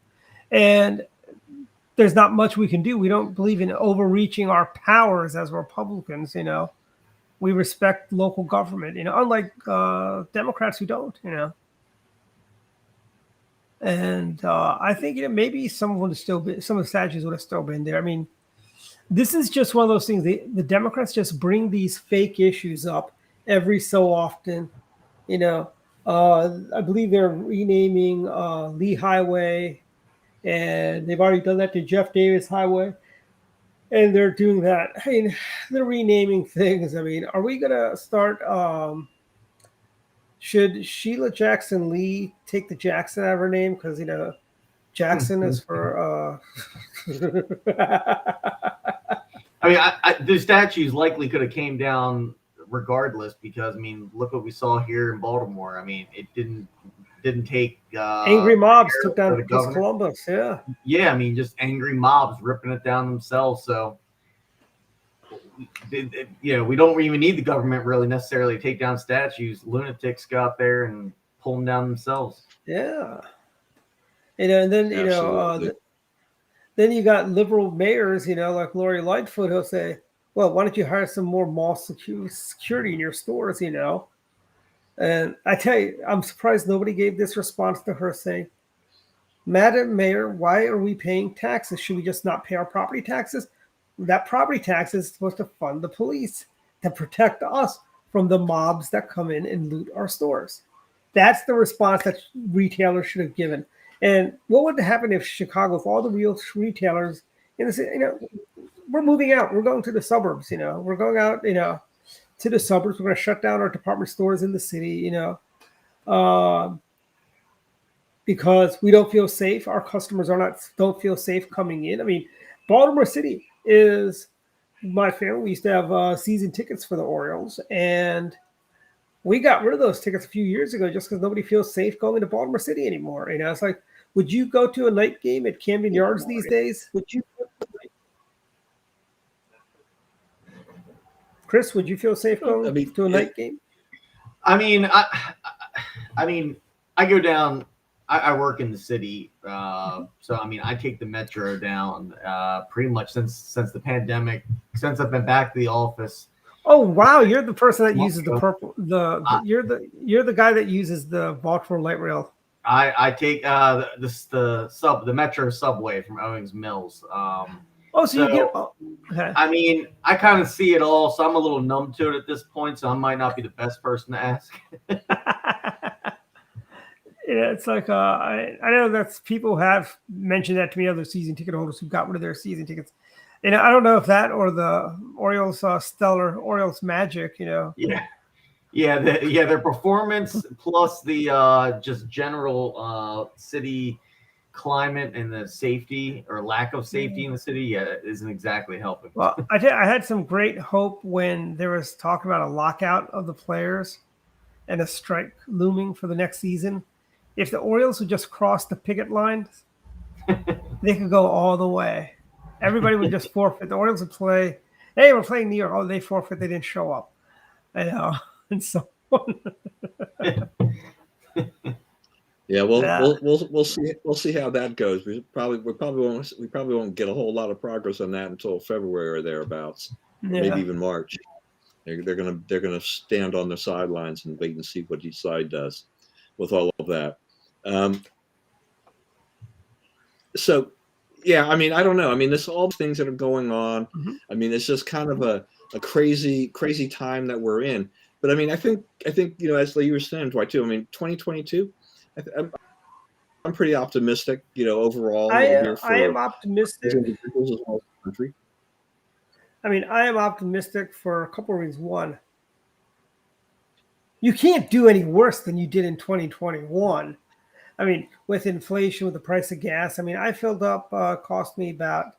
And there's not much we can do. We don't believe in overreaching our powers as Republicans, We respect local government, unlike Democrats who don't, And I think maybe some of the statues would have still been there. I mean, this is just one of those things. The Democrats just bring these fake issues up every so often. I believe they're renaming Lee Highway, and they've already done that to Jeff Davis Highway, and they're doing that. I mean, they're renaming things. I mean, are we gonna start? Should Sheila Jackson Lee take the Jackson out of her name? Because, Jackson is for. I mean, the statues likely could have came down regardless because, I mean, look what we saw here in Baltimore. I mean, it didn't take. Angry mobs took down Columbus, yeah. Yeah, I mean, just angry mobs ripping it down themselves. So, we don't even need the government really necessarily to take down statues. Lunatics go out there and pull them down themselves. Yeah. And then, then you got liberal mayors, like Lori Lightfoot, who'll say, well, why don't you hire some more mall security in your stores, And I tell you, I'm surprised nobody gave this response to her saying, Madam Mayor, why are we paying taxes? Should we just not pay our property taxes? That property tax is supposed to fund the police to protect us from the mobs that come in and loot our stores. That's the response that retailers should have given. And what would happen if Chicago, if all the real retailers in the city, we're moving out, we're going to the suburbs, we're going out, to the suburbs. We're going to shut down our department stores in the city, because we don't feel safe. Our customers don't feel safe coming in. I mean, Baltimore City is my family. We used to have season tickets for the Orioles, and we got rid of those tickets a few years ago just because nobody feels safe going to Baltimore City anymore. It's like, would you go to a night game at Camden Yards these days? Chris, would you feel safe going to a night game? I mean, I go down. I work in the city, so I mean, I take the metro down pretty much since the pandemic. Since I've been back to the office. Oh wow, you're the person that uses the purple. You're the guy that uses the Baltimore light rail. I take the metro subway from Owings Mills. Okay. I mean, I kind of see it all, so I'm a little numb to it at this point. So I might not be the best person to ask. Yeah, it's like I know that people have mentioned that to me, other season ticket holders who got rid of their season tickets. And I don't know if that or the Orioles Orioles magic, Yeah, their performance plus the just general city climate and the safety or lack of safety in the city, isn't exactly helping. Well, I had some great hope when there was talk about a lockout of the players and a strike looming for the next season. If the Orioles would just cross the picket lines, they could go all the way. Everybody would just forfeit. The Orioles would play, hey, we're playing New York. Oh, they forfeit. They didn't show up. And so on. Yeah, Yeah. we'll see how that goes. We probably won't get a whole lot of progress on that until February or thereabouts, or maybe Yeah. even March. They're gonna stand on the sidelines and wait and see what each side does with all of that. So yeah, I mean, I don't know. I mean, this all things that are going on. Mhm. I mean, it's just kind of a crazy time that we're in. But I mean, I think as you were saying, Dwight, too. I mean, 2022. I'm pretty optimistic, overall, here I am for these optimistic. individuals as well as the country. I mean, I am optimistic for a couple of reasons. One, you can't do any worse than you did in 2021. I mean, with inflation, with the price of gas. I mean, I filled up, cost me about,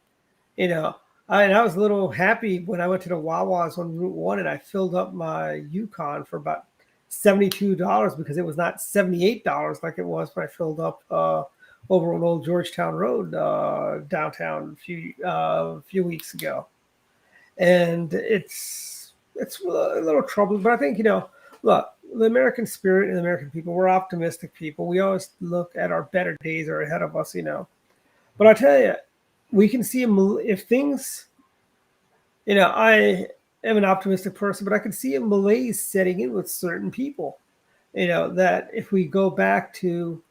you know, I was a little happy when I went to the Wawa's on Route 1 and I filled up my Yukon for about $72 because it was not $78 like it was when I filled up over on Old Georgetown Road downtown a few weeks ago. And it's a little troubling, but I think, look, the American spirit and the American people, we're optimistic people. We always look at our better days are ahead of us, But I tell you, we can see if things, I am an optimistic person, but I can see a malaise setting in with certain people. That if we go back to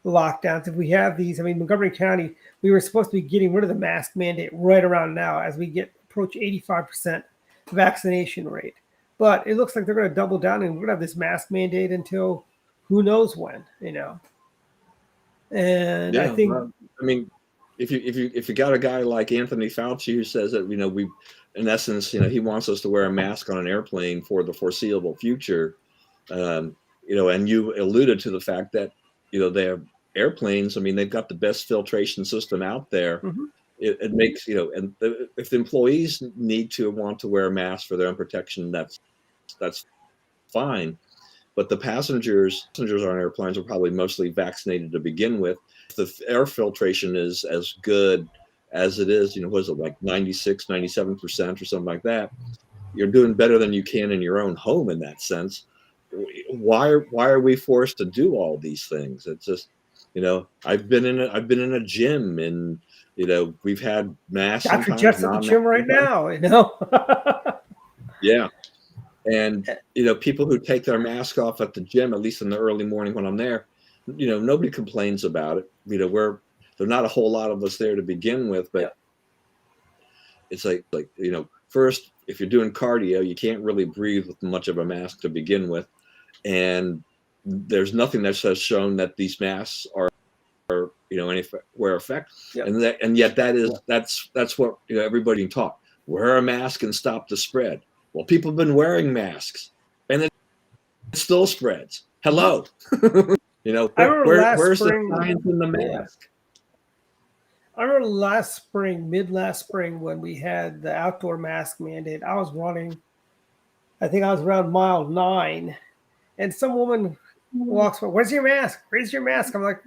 lockdowns, if we have these, I mean, Montgomery County, we were supposed to be getting rid of the mask mandate right around now as we approach 85% vaccination rate. But it looks like they're going to double down and we're going to have this mask mandate until who knows when, And I Yeah, think, well, I mean, if you got a guy like Anthony Fauci who says that we in essence he wants us to wear a mask on an airplane for the foreseeable future, and you alluded to the fact that they have airplanes. I mean, they've got the best filtration system out there. mhm. It makes if the employees need to want to wear a mask for their own protection, that's fine. But the passengers on airplanes are probably mostly vaccinated to begin with. If the air filtration is as good as it is, was it like 96, 97% or something like that? You're doing better than you can in your own home in that sense. Why are we forced to do all these things? It's just, I've been in a gym and we've had masks Dr. sometimes, Jeff's at the not gym right now. Yeah. And people who take their mask off at the gym, at least in the early morning when I'm there, nobody complains about it. There's not a whole lot of us there to begin with, but it's like first, if you're doing cardio, you can't really breathe with much of a mask to begin with, and there's nothing that has shown that these masks are anywhere effect, and yet that's what everybody taught. Wear a mask and stop the spread. Well, people have been wearing masks, and it still spreads. Hello, I remember where's the science in the mask? I remember last spring, when we had the outdoor mask mandate. I was running, I think I was around mile 9, and some woman walks by, "Where's your mask? Where's your mask?" I'm like,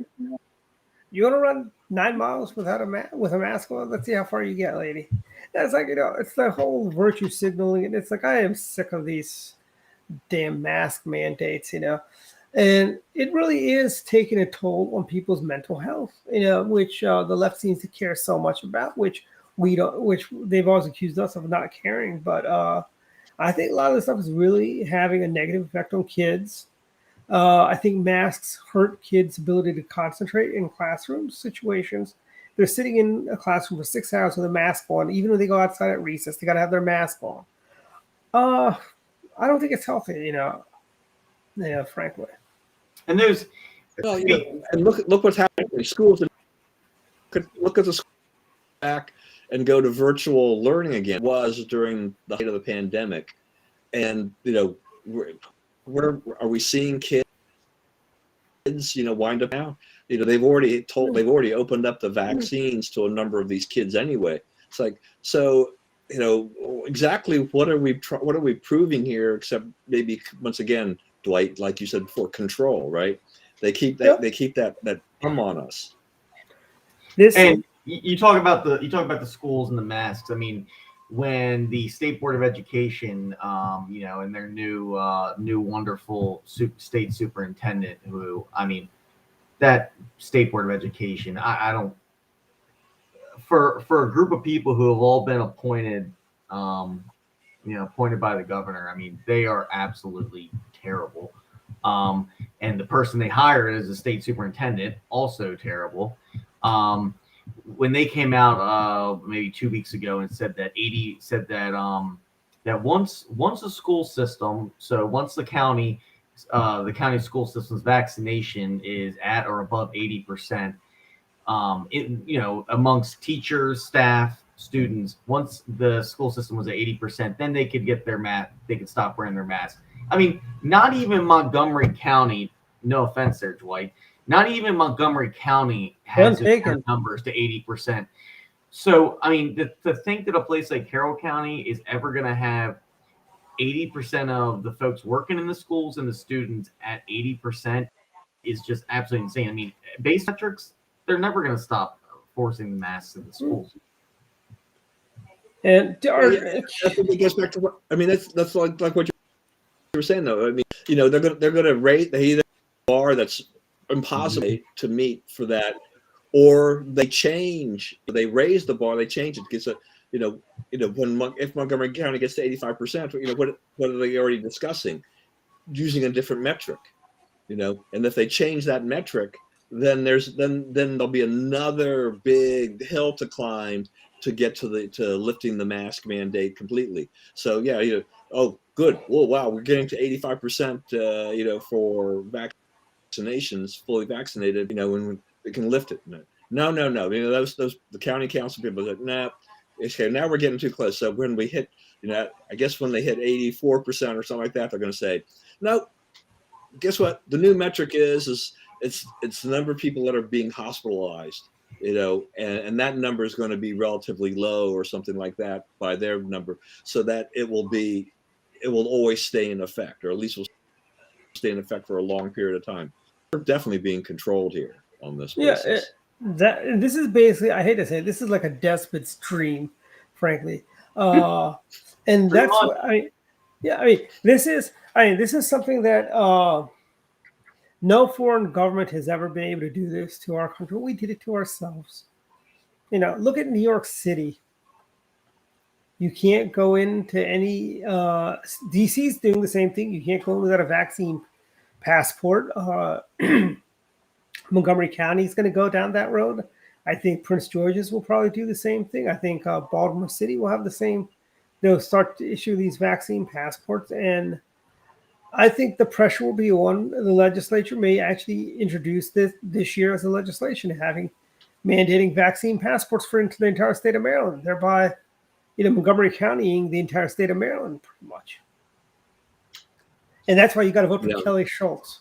"You want to run 9 miles without with a mask on? Let's see how far you get, lady." And it's like, it's the whole virtue signaling, and it's like, I am sick of these damn mask mandates, and it really is taking a toll on people's mental health, which the left seems to care so much about, which we don't, which they've always accused us of not caring. But I think a lot of this stuff is really having a negative effect on kids. I think masks hurt kids' ability to concentrate in classroom situations. They're sitting in a classroom for 6 hours with a mask on. Even when they go outside at recess, they got to have their mask on. I don't think it's healthy, frankly. And there's Well, and look what's happening in schools. Look at the school back and go to virtual learning again. It was during the height of the pandemic, and where are we seeing kids? Wind up now. They've already opened up the vaccines to a number of these kids anyway. It's like, so exactly what are we proving here, except maybe once again, Dwight, like you said before, control, right? They keep that thumb on us. And you talk about the schools and the masks. I mean, when the State Board of Education, and their new wonderful state superintendent, who, I mean, that State Board of Education, I don't. For a group of people who have all been appointed, appointed by the governor, I mean, they are absolutely terrible. And the person they hired as a state superintendent, also terrible. When they came out maybe 2 weeks ago and said that that once a school system, so once the county school system's vaccination is at or above 80%, amongst teachers, staff, students, once the school system was at 80%, then they could get their they could stop wearing their mask. I mean, not even Montgomery County, no offense there, Dwight, not even Montgomery County has their numbers to 80%. So, I mean, to think that a place like Carroll County is ever going to have 80% of the folks working in the schools and the students at 80% is just absolutely insane. I mean, base metrics, they're never going to stop forcing the masks in the schools. And it goes back to what I mean. That's like what you were saying, though. I mean, they're going to rate the bar that's impossible to meet for that, or they raise the bar, they change it. Because if Montgomery County gets to 85%, what are they already discussing? Using a different metric, and if they change that metric, then there'll be another big hill to climb to get to lifting the mask mandate completely. So oh good, well wow, we're getting to 85%, for vaccinations, fully vaccinated, when we can lift it. No. Those the county council people said, nah, okay, now we're getting too close. So when we hit, I guess when they hit 84% or something like that, they're going to say, no. Guess what? The new metric is it's the number of people that are being hospitalized, and that number is going to be relatively low or something like that by their number, so that it will always stay in effect, or at least will stay in effect for a long period of time. We're definitely being controlled here on this basis. This is basically, I hate to say it, this is like a despot's dream, frankly. And that's what this is something that no foreign government has ever been able to do this to our country. We did it to ourselves. Look at New York City. You can't go into any DC's doing the same thing. You can't go in without a vaccine passport. Montgomery County is going to go down that road. I think Prince George's will probably do the same thing. I think Baltimore City will have the same. They'll start to issue these vaccine passports, and I think the pressure will be on the legislature may actually introduce this year as a legislation, mandating vaccine passports into the entire state of Maryland, thereby, Montgomery Countying the entire state of Maryland pretty much. And that's why you got to vote for Kelly Schultz.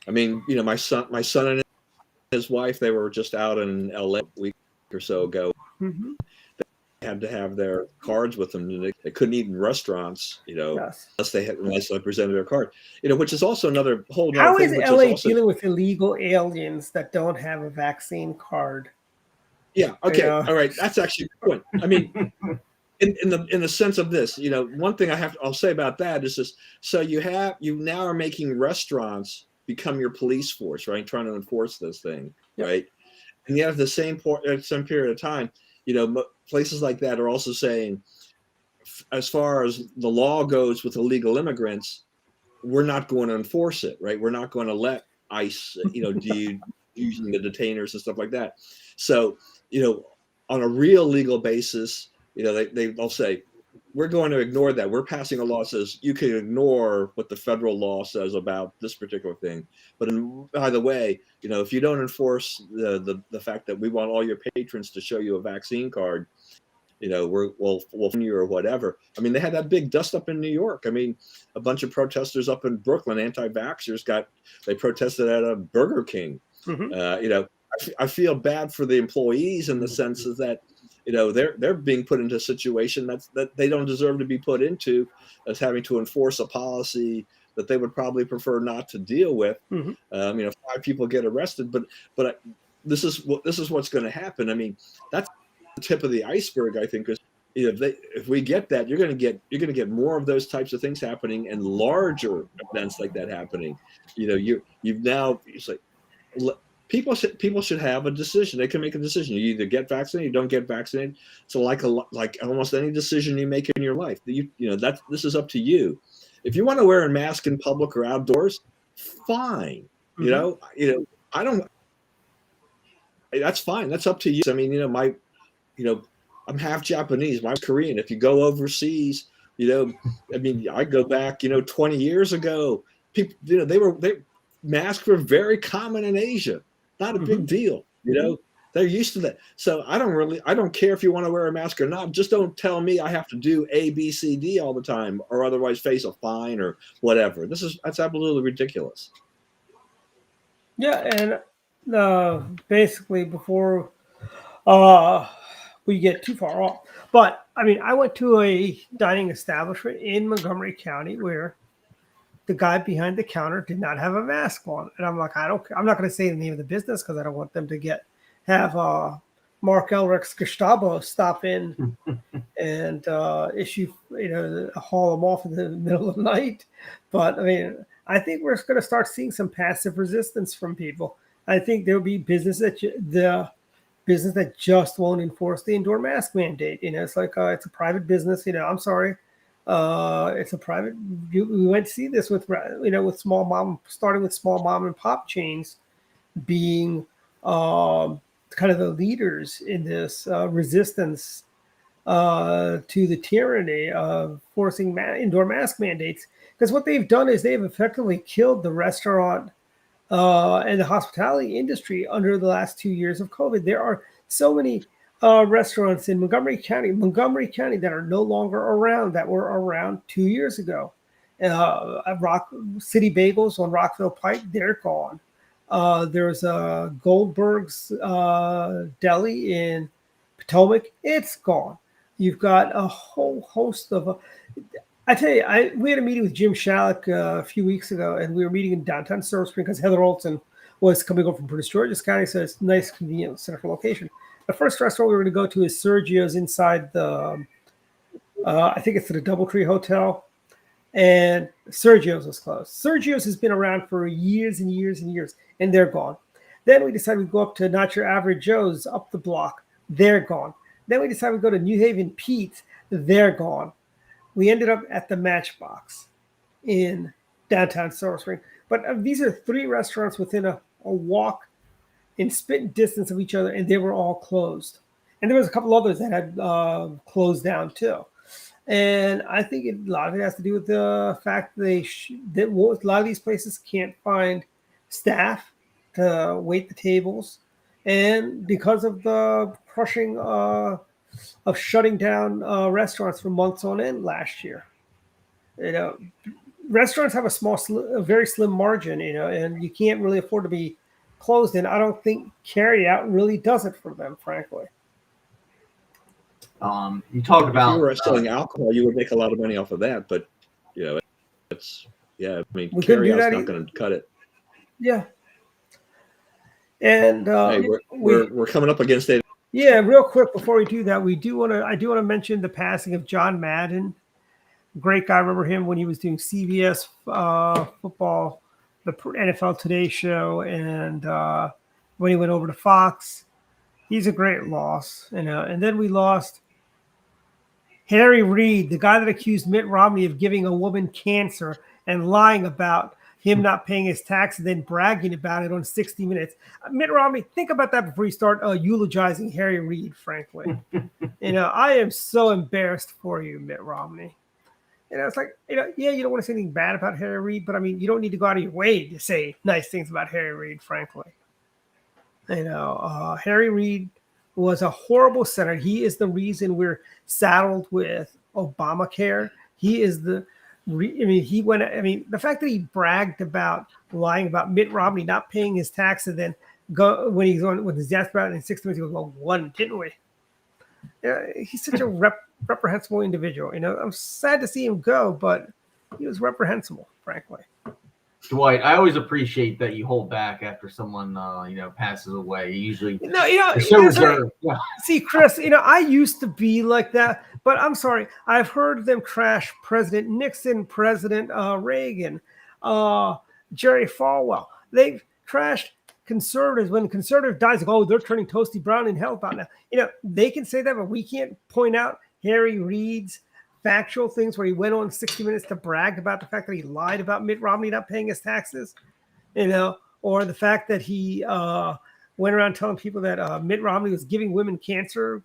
I mean, my son and his wife, they were just out in LA a week or so ago. Mm-hmm. They had to have their cards with them. They couldn't eat in restaurants, unless they presented their card. Which is also another whole. How is LA dealing with illegal aliens that don't have a vaccine card? Yeah. Okay. All right. That's actually a good point. I mean, in the sense of this, one thing I'll say about that is this. So you now are making restaurants become your police force, right? Trying to enforce this thing, right? And yet at the same period of time, places like that are also saying, as far as the law goes with illegal immigrants, we're not going to enforce it, right? We're not going to let ICE, do using the detainers and stuff like that. So, on a real legal basis, they'll say, we're going to ignore that. We're passing a law that says you can ignore what the federal law says about this particular thing. But by the way, if you don't enforce the fact that we want all your patrons to show you a vaccine card, we'll fine you or whatever. I mean, they had that big dust up in New York. I mean, a bunch of protesters up in Brooklyn, anti-vaxxers, they protested at a Burger King. Mm-hmm. I feel bad for the employees in the sense of that, they're being put into a situation that they don't deserve to be put into, as having to enforce a policy that they would probably prefer not to deal with. Mm-hmm. 5 people get arrested, but this is what's going to happen. I mean, that's the tip of the iceberg. I think is if we get that, you're going to get more of those types of things happening and larger events like that happening. It's like, people should have a decision. They can make a decision. You either get vaccinated, you don't get vaccinated. So like almost any decision you make in your life, this is up to you. If you want to wear a mask in public or outdoors, fine. Mm-hmm. I don't. That's fine. That's up to you. I mean, I'm half Japanese, I'm Korean. If you go overseas, I go back, 20 years ago, people, masks were very common in Asia. Not a big deal, they're used to that. So I don't care if you want to wear a mask or not. Just don't tell me I have to do A, B, C, D all the time, or otherwise face a fine or whatever. That's absolutely ridiculous. Yeah, and basically before we get too far off, but I mean, I went to a dining establishment in Montgomery County where the guy behind the counter did not have a mask on, and I'm like, I'm not going to say the name of the business because I don't want them to have Mark Elrick's Gestapo stop in and issue, haul them off in the middle of the night. But I mean, I think we're going to start seeing some passive resistance from people. I think there'll be business that just won't enforce the indoor mask mandate. It's like it's a private business. I'm sorry, it's a private. We went to see this with starting with small mom and pop chains being kind of the leaders in this resistance to the tyranny of forcing indoor mask mandates. Because what they've done is they've effectively killed the restaurant and the hospitality industry under the last 2 years of COVID. There are so many restaurants in Montgomery County that are no longer around that were around 2 years ago. Rock City Bagels on Rockville Pike, they're gone. There's Goldberg's Deli in Potomac, it's gone. You've got a whole host of. I tell you, we had a meeting with Jim Shalek a few weeks ago, and we were meeting in downtown Silver Spring because Heather Olson was coming over from Prince George's County, so it's a nice, convenient, central location. The first restaurant we were going to go to is Sergio's inside the, I think it's the DoubleTree Hotel, and Sergio's was closed. Sergio's has been around for years and years and years, and they're gone. Then we decided we'd go up to Not Your Average Joe's up the block. They're gone. Then we decided we'd go to New Haven Pete's. They're gone. We ended up at the Matchbox in downtown Silver Spring. But these are 3 restaurants within a walk in spitting distance of each other, and they were all closed. And there was a couple others that had closed down too. And I think a lot of it has to do with the fact that a lot of these places can't find staff to wait the tables, and because of the crushing of shutting down restaurants for months on end last year. Restaurants have a very slim margin, and you can't really afford to be closed. And I don't think carryout really does it for them, frankly. You talk about if you were selling alcohol, you would make a lot of money off of that, but it's carryout's not going to cut it. Yeah. And hey, we're coming up against it. Yeah, real quick before we do that, I do want to mention the passing of John Madden. Great guy. I remember him when he was doing CBS football, the NFL Today show, and when he went over to Fox. He's a great loss, And then we lost Harry Reid, the guy that accused Mitt Romney of giving a woman cancer and lying about him not paying his tax and then bragging about it on 60 Minutes. Mitt Romney, think about that before you start eulogizing Harry Reid, frankly. I am so embarrassed for you, Mitt Romney. It's like, yeah, you don't want to say anything bad about Harry Reid, but I mean, you don't need to go out of your way to say nice things about Harry Reid, frankly. Harry Reid was a horrible senator. He is the reason we're saddled with Obamacare. He is the the fact that he bragged about lying about Mitt Romney not paying his tax, and then when he's on with his death about it in 6 months, he goes, "Well, one, didn't we?" He's such a reprehensible individual. I'm sad to see him go, but he was reprehensible, frankly. Dwight, I always appreciate that you hold back after someone passes away. Usually, reserved. Yeah. See, Chris, I used to be like that, but I'm sorry. I've heard them trash President Nixon, President Reagan, Jerry Falwell. They've trashed conservatives, when conservative dies, like, oh, they're turning Toasty Brown in hell about now. They can say that, but we can't point out Harry Reid's factual things where he went on 60 Minutes to brag about the fact that he lied about Mitt Romney not paying his taxes, or the fact that he went around telling people that Mitt Romney was giving women cancer.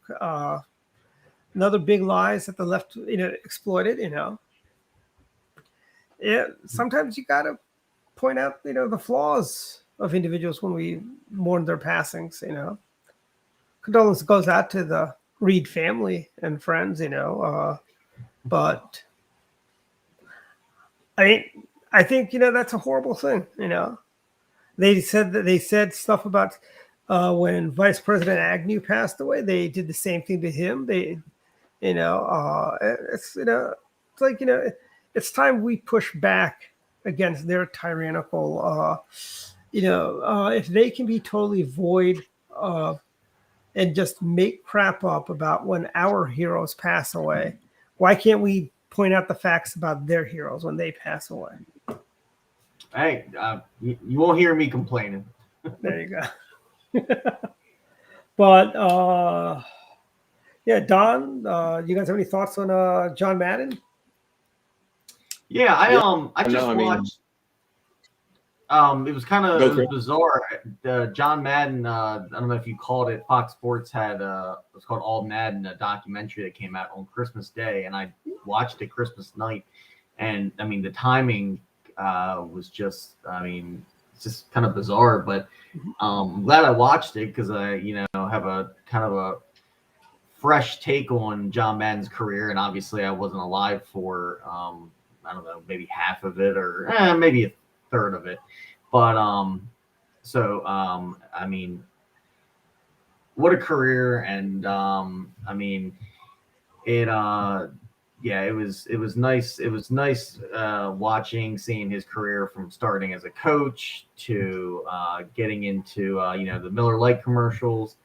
Another big lies that the left, exploited. Sometimes you got to point out, the flaws of individuals when we mourn their passings. Condolence goes out to the Reid family and friends. But I think that's a horrible thing. They said stuff about when Vice President Agnew passed away. They did the same thing to him. It's like it's time we push back against their tyrannical. If they can be totally void and just make crap up about when our heroes pass away, why can't we point out the facts about their heroes when they pass away? Hey, you won't hear me complaining. There you go. But yeah, Don, you guys have any thoughts on John Madden? Yeah, I just no, I mean- watched. It was kind of bizarre. John Madden. I don't know if you called it. Fox Sports had it was called All Madden, a documentary that came out on Christmas Day, and I watched it Christmas night. And I mean, the timing was just. I mean, it's just kind of bizarre. But I'm glad I watched it because I, have a kind of a fresh take on John Madden's career, and obviously I wasn't alive for I don't know, maybe half of it or maybe a third of it. But I mean, what a career. And I mean, it was nice. It was nice seeing his career from starting as a coach to getting into the Miller Lite commercials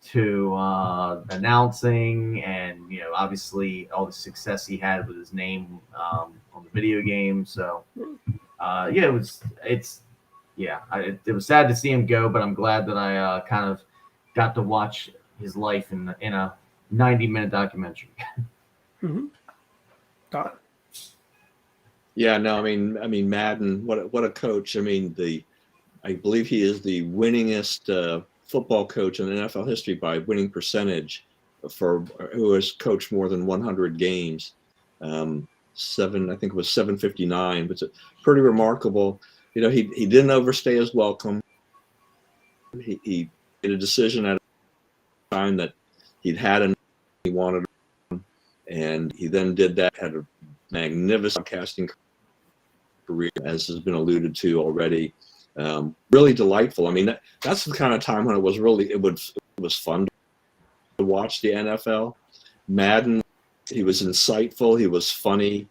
to announcing, and obviously all the success he had with his name on the video game. So it was sad to see him go, but I'm glad that I kind of got to watch his life in a 90-minute documentary. Mm-hmm. Don? Yeah, no, I mean Madden, what a coach. I mean, I believe he is the winningest football coach in NFL history by winning percentage who has coached more than 100 games. I think it was 759, but it's pretty remarkable. He didn't overstay his welcome. He made a decision at a time that he'd had enough, he wanted, and he then did that. Had a magnificent casting career, as has been alluded to already. Really delightful. I mean, that's the kind of time when it was fun to watch the NFL. Madden, he was insightful. He was funny.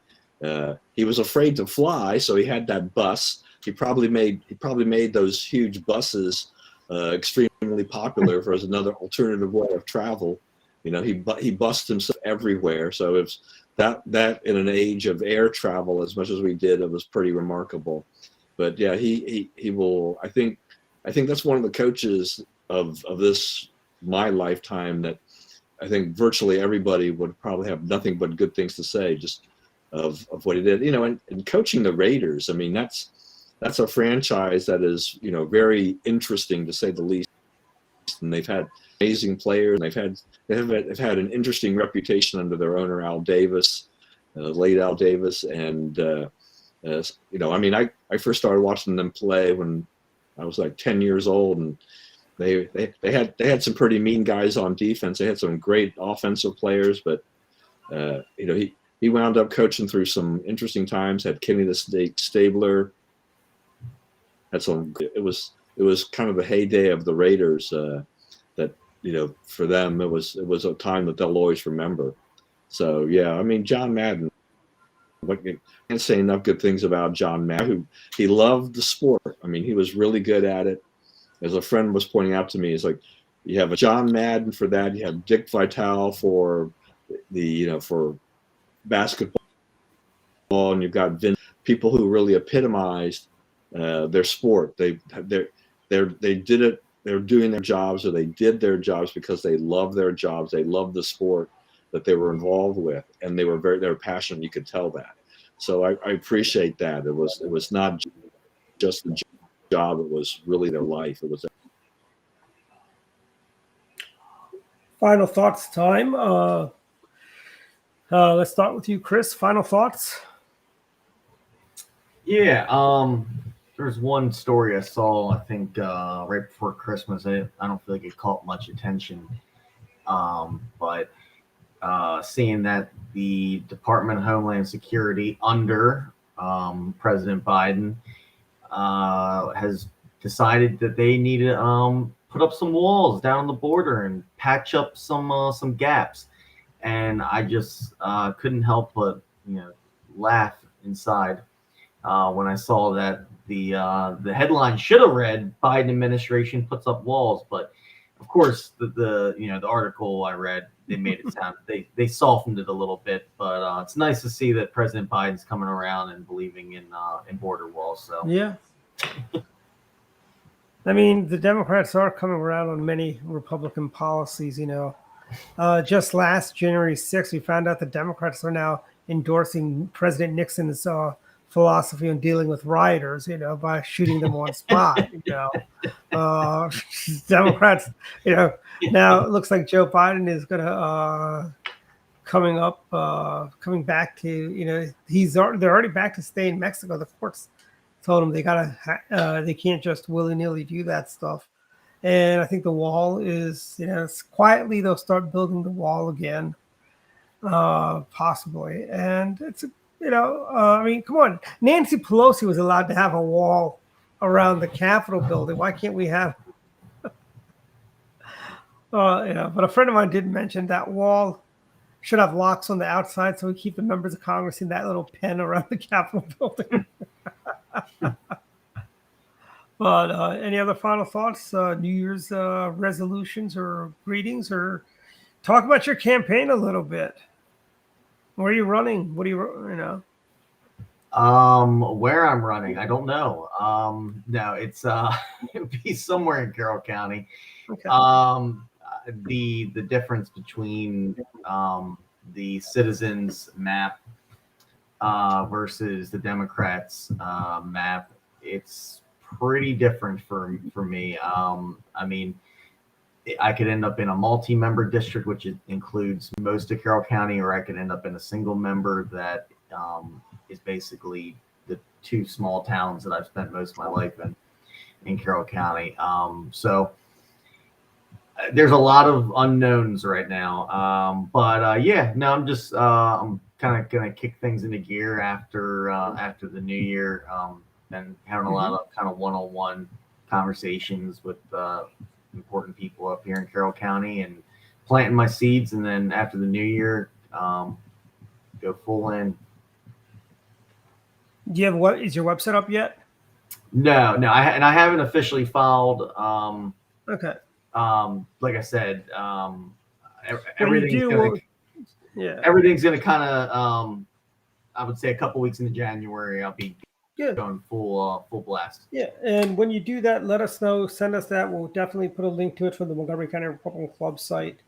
He was afraid to fly, so he had that bus. He probably made those huge buses extremely popular as another alternative way of travel. He bussed himself everywhere. So it's that in an age of air travel, as much as we did, it was pretty remarkable. But yeah, he will. I think that's one of the coaches of my lifetime that I think virtually everybody would probably have nothing but good things to say just of what he did. And coaching the Raiders. I mean, that's a franchise that is very interesting to say the least. And they've had amazing players. And they've had an interesting reputation under their owner Al Davis, late Al Davis, and. I mean, I first started watching them play when I was like 10 years old, and they had some pretty mean guys on defense. They had some great offensive players, but he wound up coaching through some interesting times. Had Kenny the Snake Stabler. Had some. It was kind of the heyday of the Raiders. That for them it was a time that they'll always remember. So yeah, I mean, John Madden. I can't say enough good things about John Madden. He loved the sport. I mean, he was really good at it. As a friend was pointing out to me, it's like you have a John Madden for that. You have Dick Vitale for for basketball, and you've got Vince. People who really epitomized their sport. They they did it. They're doing their jobs, or they did their jobs because they love their jobs. They love the sport that they were involved with, and they were passionate. You could tell that. So I appreciate that. It was not just the job; it was really their life. It was. Final thoughts time. Let's start with you, Chris. Final thoughts. Yeah. There's one story I saw, I think, right before Christmas. I don't feel like it caught much attention. But seeing that the Department of Homeland Security under President Biden has decided that they need to put up some walls down the border and patch up some gaps. And I just couldn't help but laugh inside when I saw that the headline should have read Biden administration puts up walls, but of course the article I read, they made it sound they softened it a little bit, but it's nice to see that President Biden's coming around and believing in border walls. So yeah. I mean, the Democrats are coming around on many Republican policies. Just last January 6th, we found out the Democrats are now endorsing President Nixon's philosophy on dealing with rioters, by shooting them on spot. Democrats, now it looks like Joe Biden is gonna coming back to, they're already back to stay in Mexico. The courts told them they can't just willy-nilly do that stuff. And I think the wall is, quietly they'll start building the wall again, possibly. And it's I mean, come on. Nancy Pelosi was allowed to have a wall around the Capitol building. Why can't we have? But a friend of mine did mention that wall should have locks on the outside, so we keep the members of Congress in that little pen around the Capitol building. But any other final thoughts? New Year's resolutions or greetings, or talk about your campaign a little bit. Where are you running? What do you? Where I'm running, I don't know. No, it's it'll be somewhere in Carroll County. Okay. The difference between the Citizens map versus the Democrats map, it's pretty different for me. I mean, I could end up in a multi-member district, which includes most of Carroll County, or I could end up in a single member that is basically the two small towns that I've spent most of my life in Carroll County. So there's a lot of unknowns right now. I'm just I'm kind of gonna kick things into gear after the new year, and having a lot of kind of one-on-one conversations with important people up here in Carroll County and planting my seeds, and then after the new year, go full in. Do you have is your website up yet? No, I haven't officially filed. Okay. Like I said, everything's gonna kind of I would say a couple weeks into January, I'll be going full blast. Yeah, and when you do that, let us know. Send us that. We'll definitely put a link to it from the Montgomery County Republican Club site,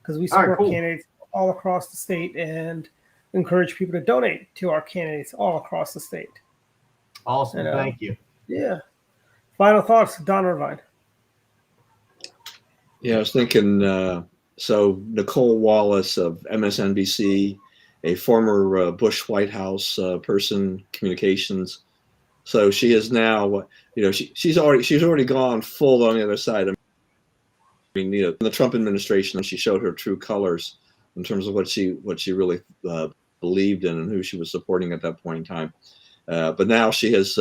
because we support candidates all across the state and encourage people to donate to our candidates all across the state. Awesome, thank you. Yeah. Final thoughts, Don Irvine. Yeah, I was thinking. So Nicole Wallace of MSNBC, a former Bush White House person, communications. So she is now, she's already gone full on the other side. I mean, in the Trump administration, she showed her true colors in terms of what she really believed in and who she was supporting at that point in time. But now she has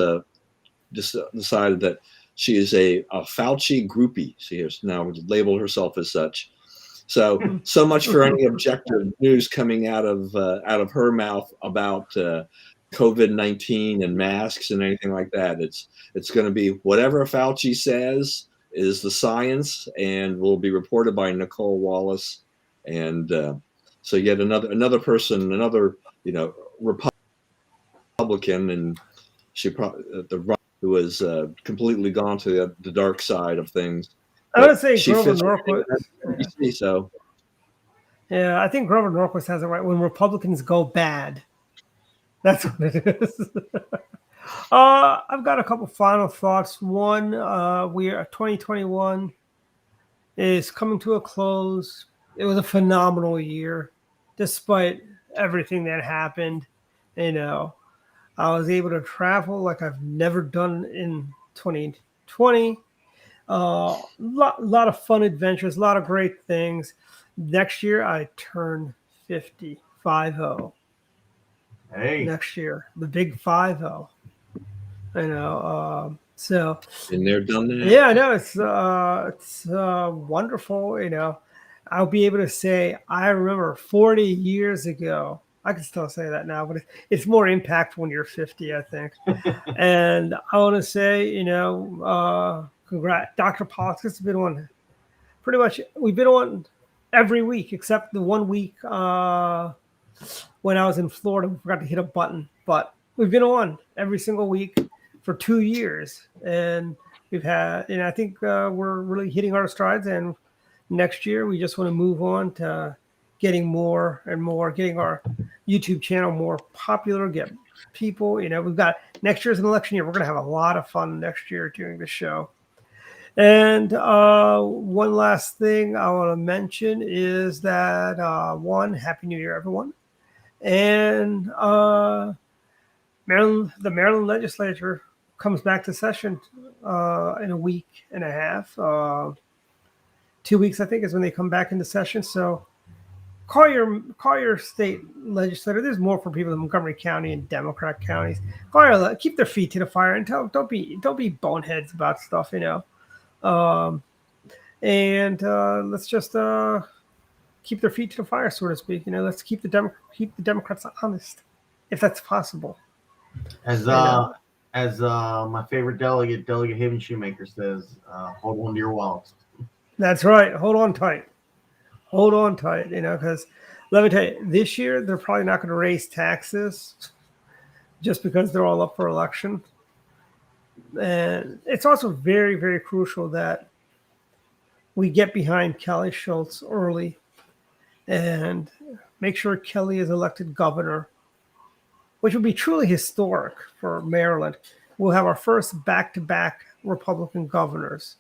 decided that she is a Fauci groupie. She has now labeled herself as such. So much for any objective news coming out of her mouth about COVID-19 and masks and anything like that. It's going to be whatever Fauci says is the science, and will be reported by Nicole Wallace. And so yet another person, another Republican, and she probably the who has completely gone to the dark side of things. I want to But say she Grover fits right in Norquist. with that NBC, so Yeah, I think Grover Norquist has it right. When Republicans go bad, that's what it is. I've got a couple final thoughts. One, we are 2021 is coming to a close. It was a phenomenal year, despite everything that happened. You know, I was able to travel like I've never done in 2020. Lot of fun adventures, a lot of great things. Next year, I turn 50, 50. Hey, Next year, the big 50. You know, so been there, done that. yeah, I know it's wonderful. You know, I'll be able to say I remember 40 years ago. I can still say that now, but it's more impactful when you're 50, I think. And I want to say, you know, congrats, Dr. Politics has been on pretty much. We've been on every week except the 1 week when I was in Florida. We forgot to hit a button, but we've been on every single week for 2 years, and we've had. And I think we're really hitting our strides. And next year, we just want to move on to getting more and more, getting our YouTube channel more popular, get people. You know, we've got next year's an election year. We're going to have a lot of fun next year doing the show. And one last thing I want to mention is that one, Happy New Year, everyone. And the Maryland legislature comes back to session in a week and a half. 2 weeks, I think, is when they come back into session. So call your state legislator. There's more for people in Montgomery County and Democrat counties. Keep their feet to the fire and don't be boneheads about stuff, you know. Let's just keep their feet to the fire, so to speak. You know, let's keep the Democrats honest, if that's possible. as my favorite Delegate Haven Shoemaker says, hold on to your wallets. That's right. Hold on tight. Hold on tight. You know, because let me tell you, this year they're probably not going to raise taxes just because they're all up for election. And it's also very, very crucial that we get behind Kelly Schultz early and make sure Kelly is elected governor, which would be truly historic for Maryland. We'll have our first back-to-back Republican governors.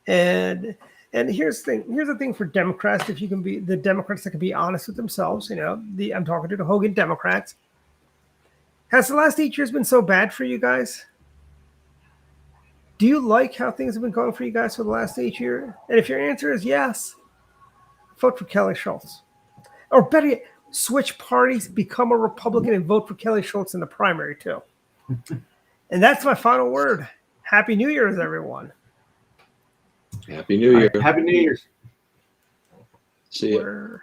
And here's the thing for Democrats, if you can be the Democrats that can be honest with themselves, you know, I'm talking to the Hogan Democrats. Has the last 8 years been so bad for you guys? Do you like how things have been going for you guys for the last 8 years? And if your answer is yes, vote for Kelly Schultz. Or better yet, switch parties, become a Republican, and vote for Kelly Schultz in the primary too. And that's my final word. Happy New Year's, everyone. Happy New Year. Happy New Year's. See you.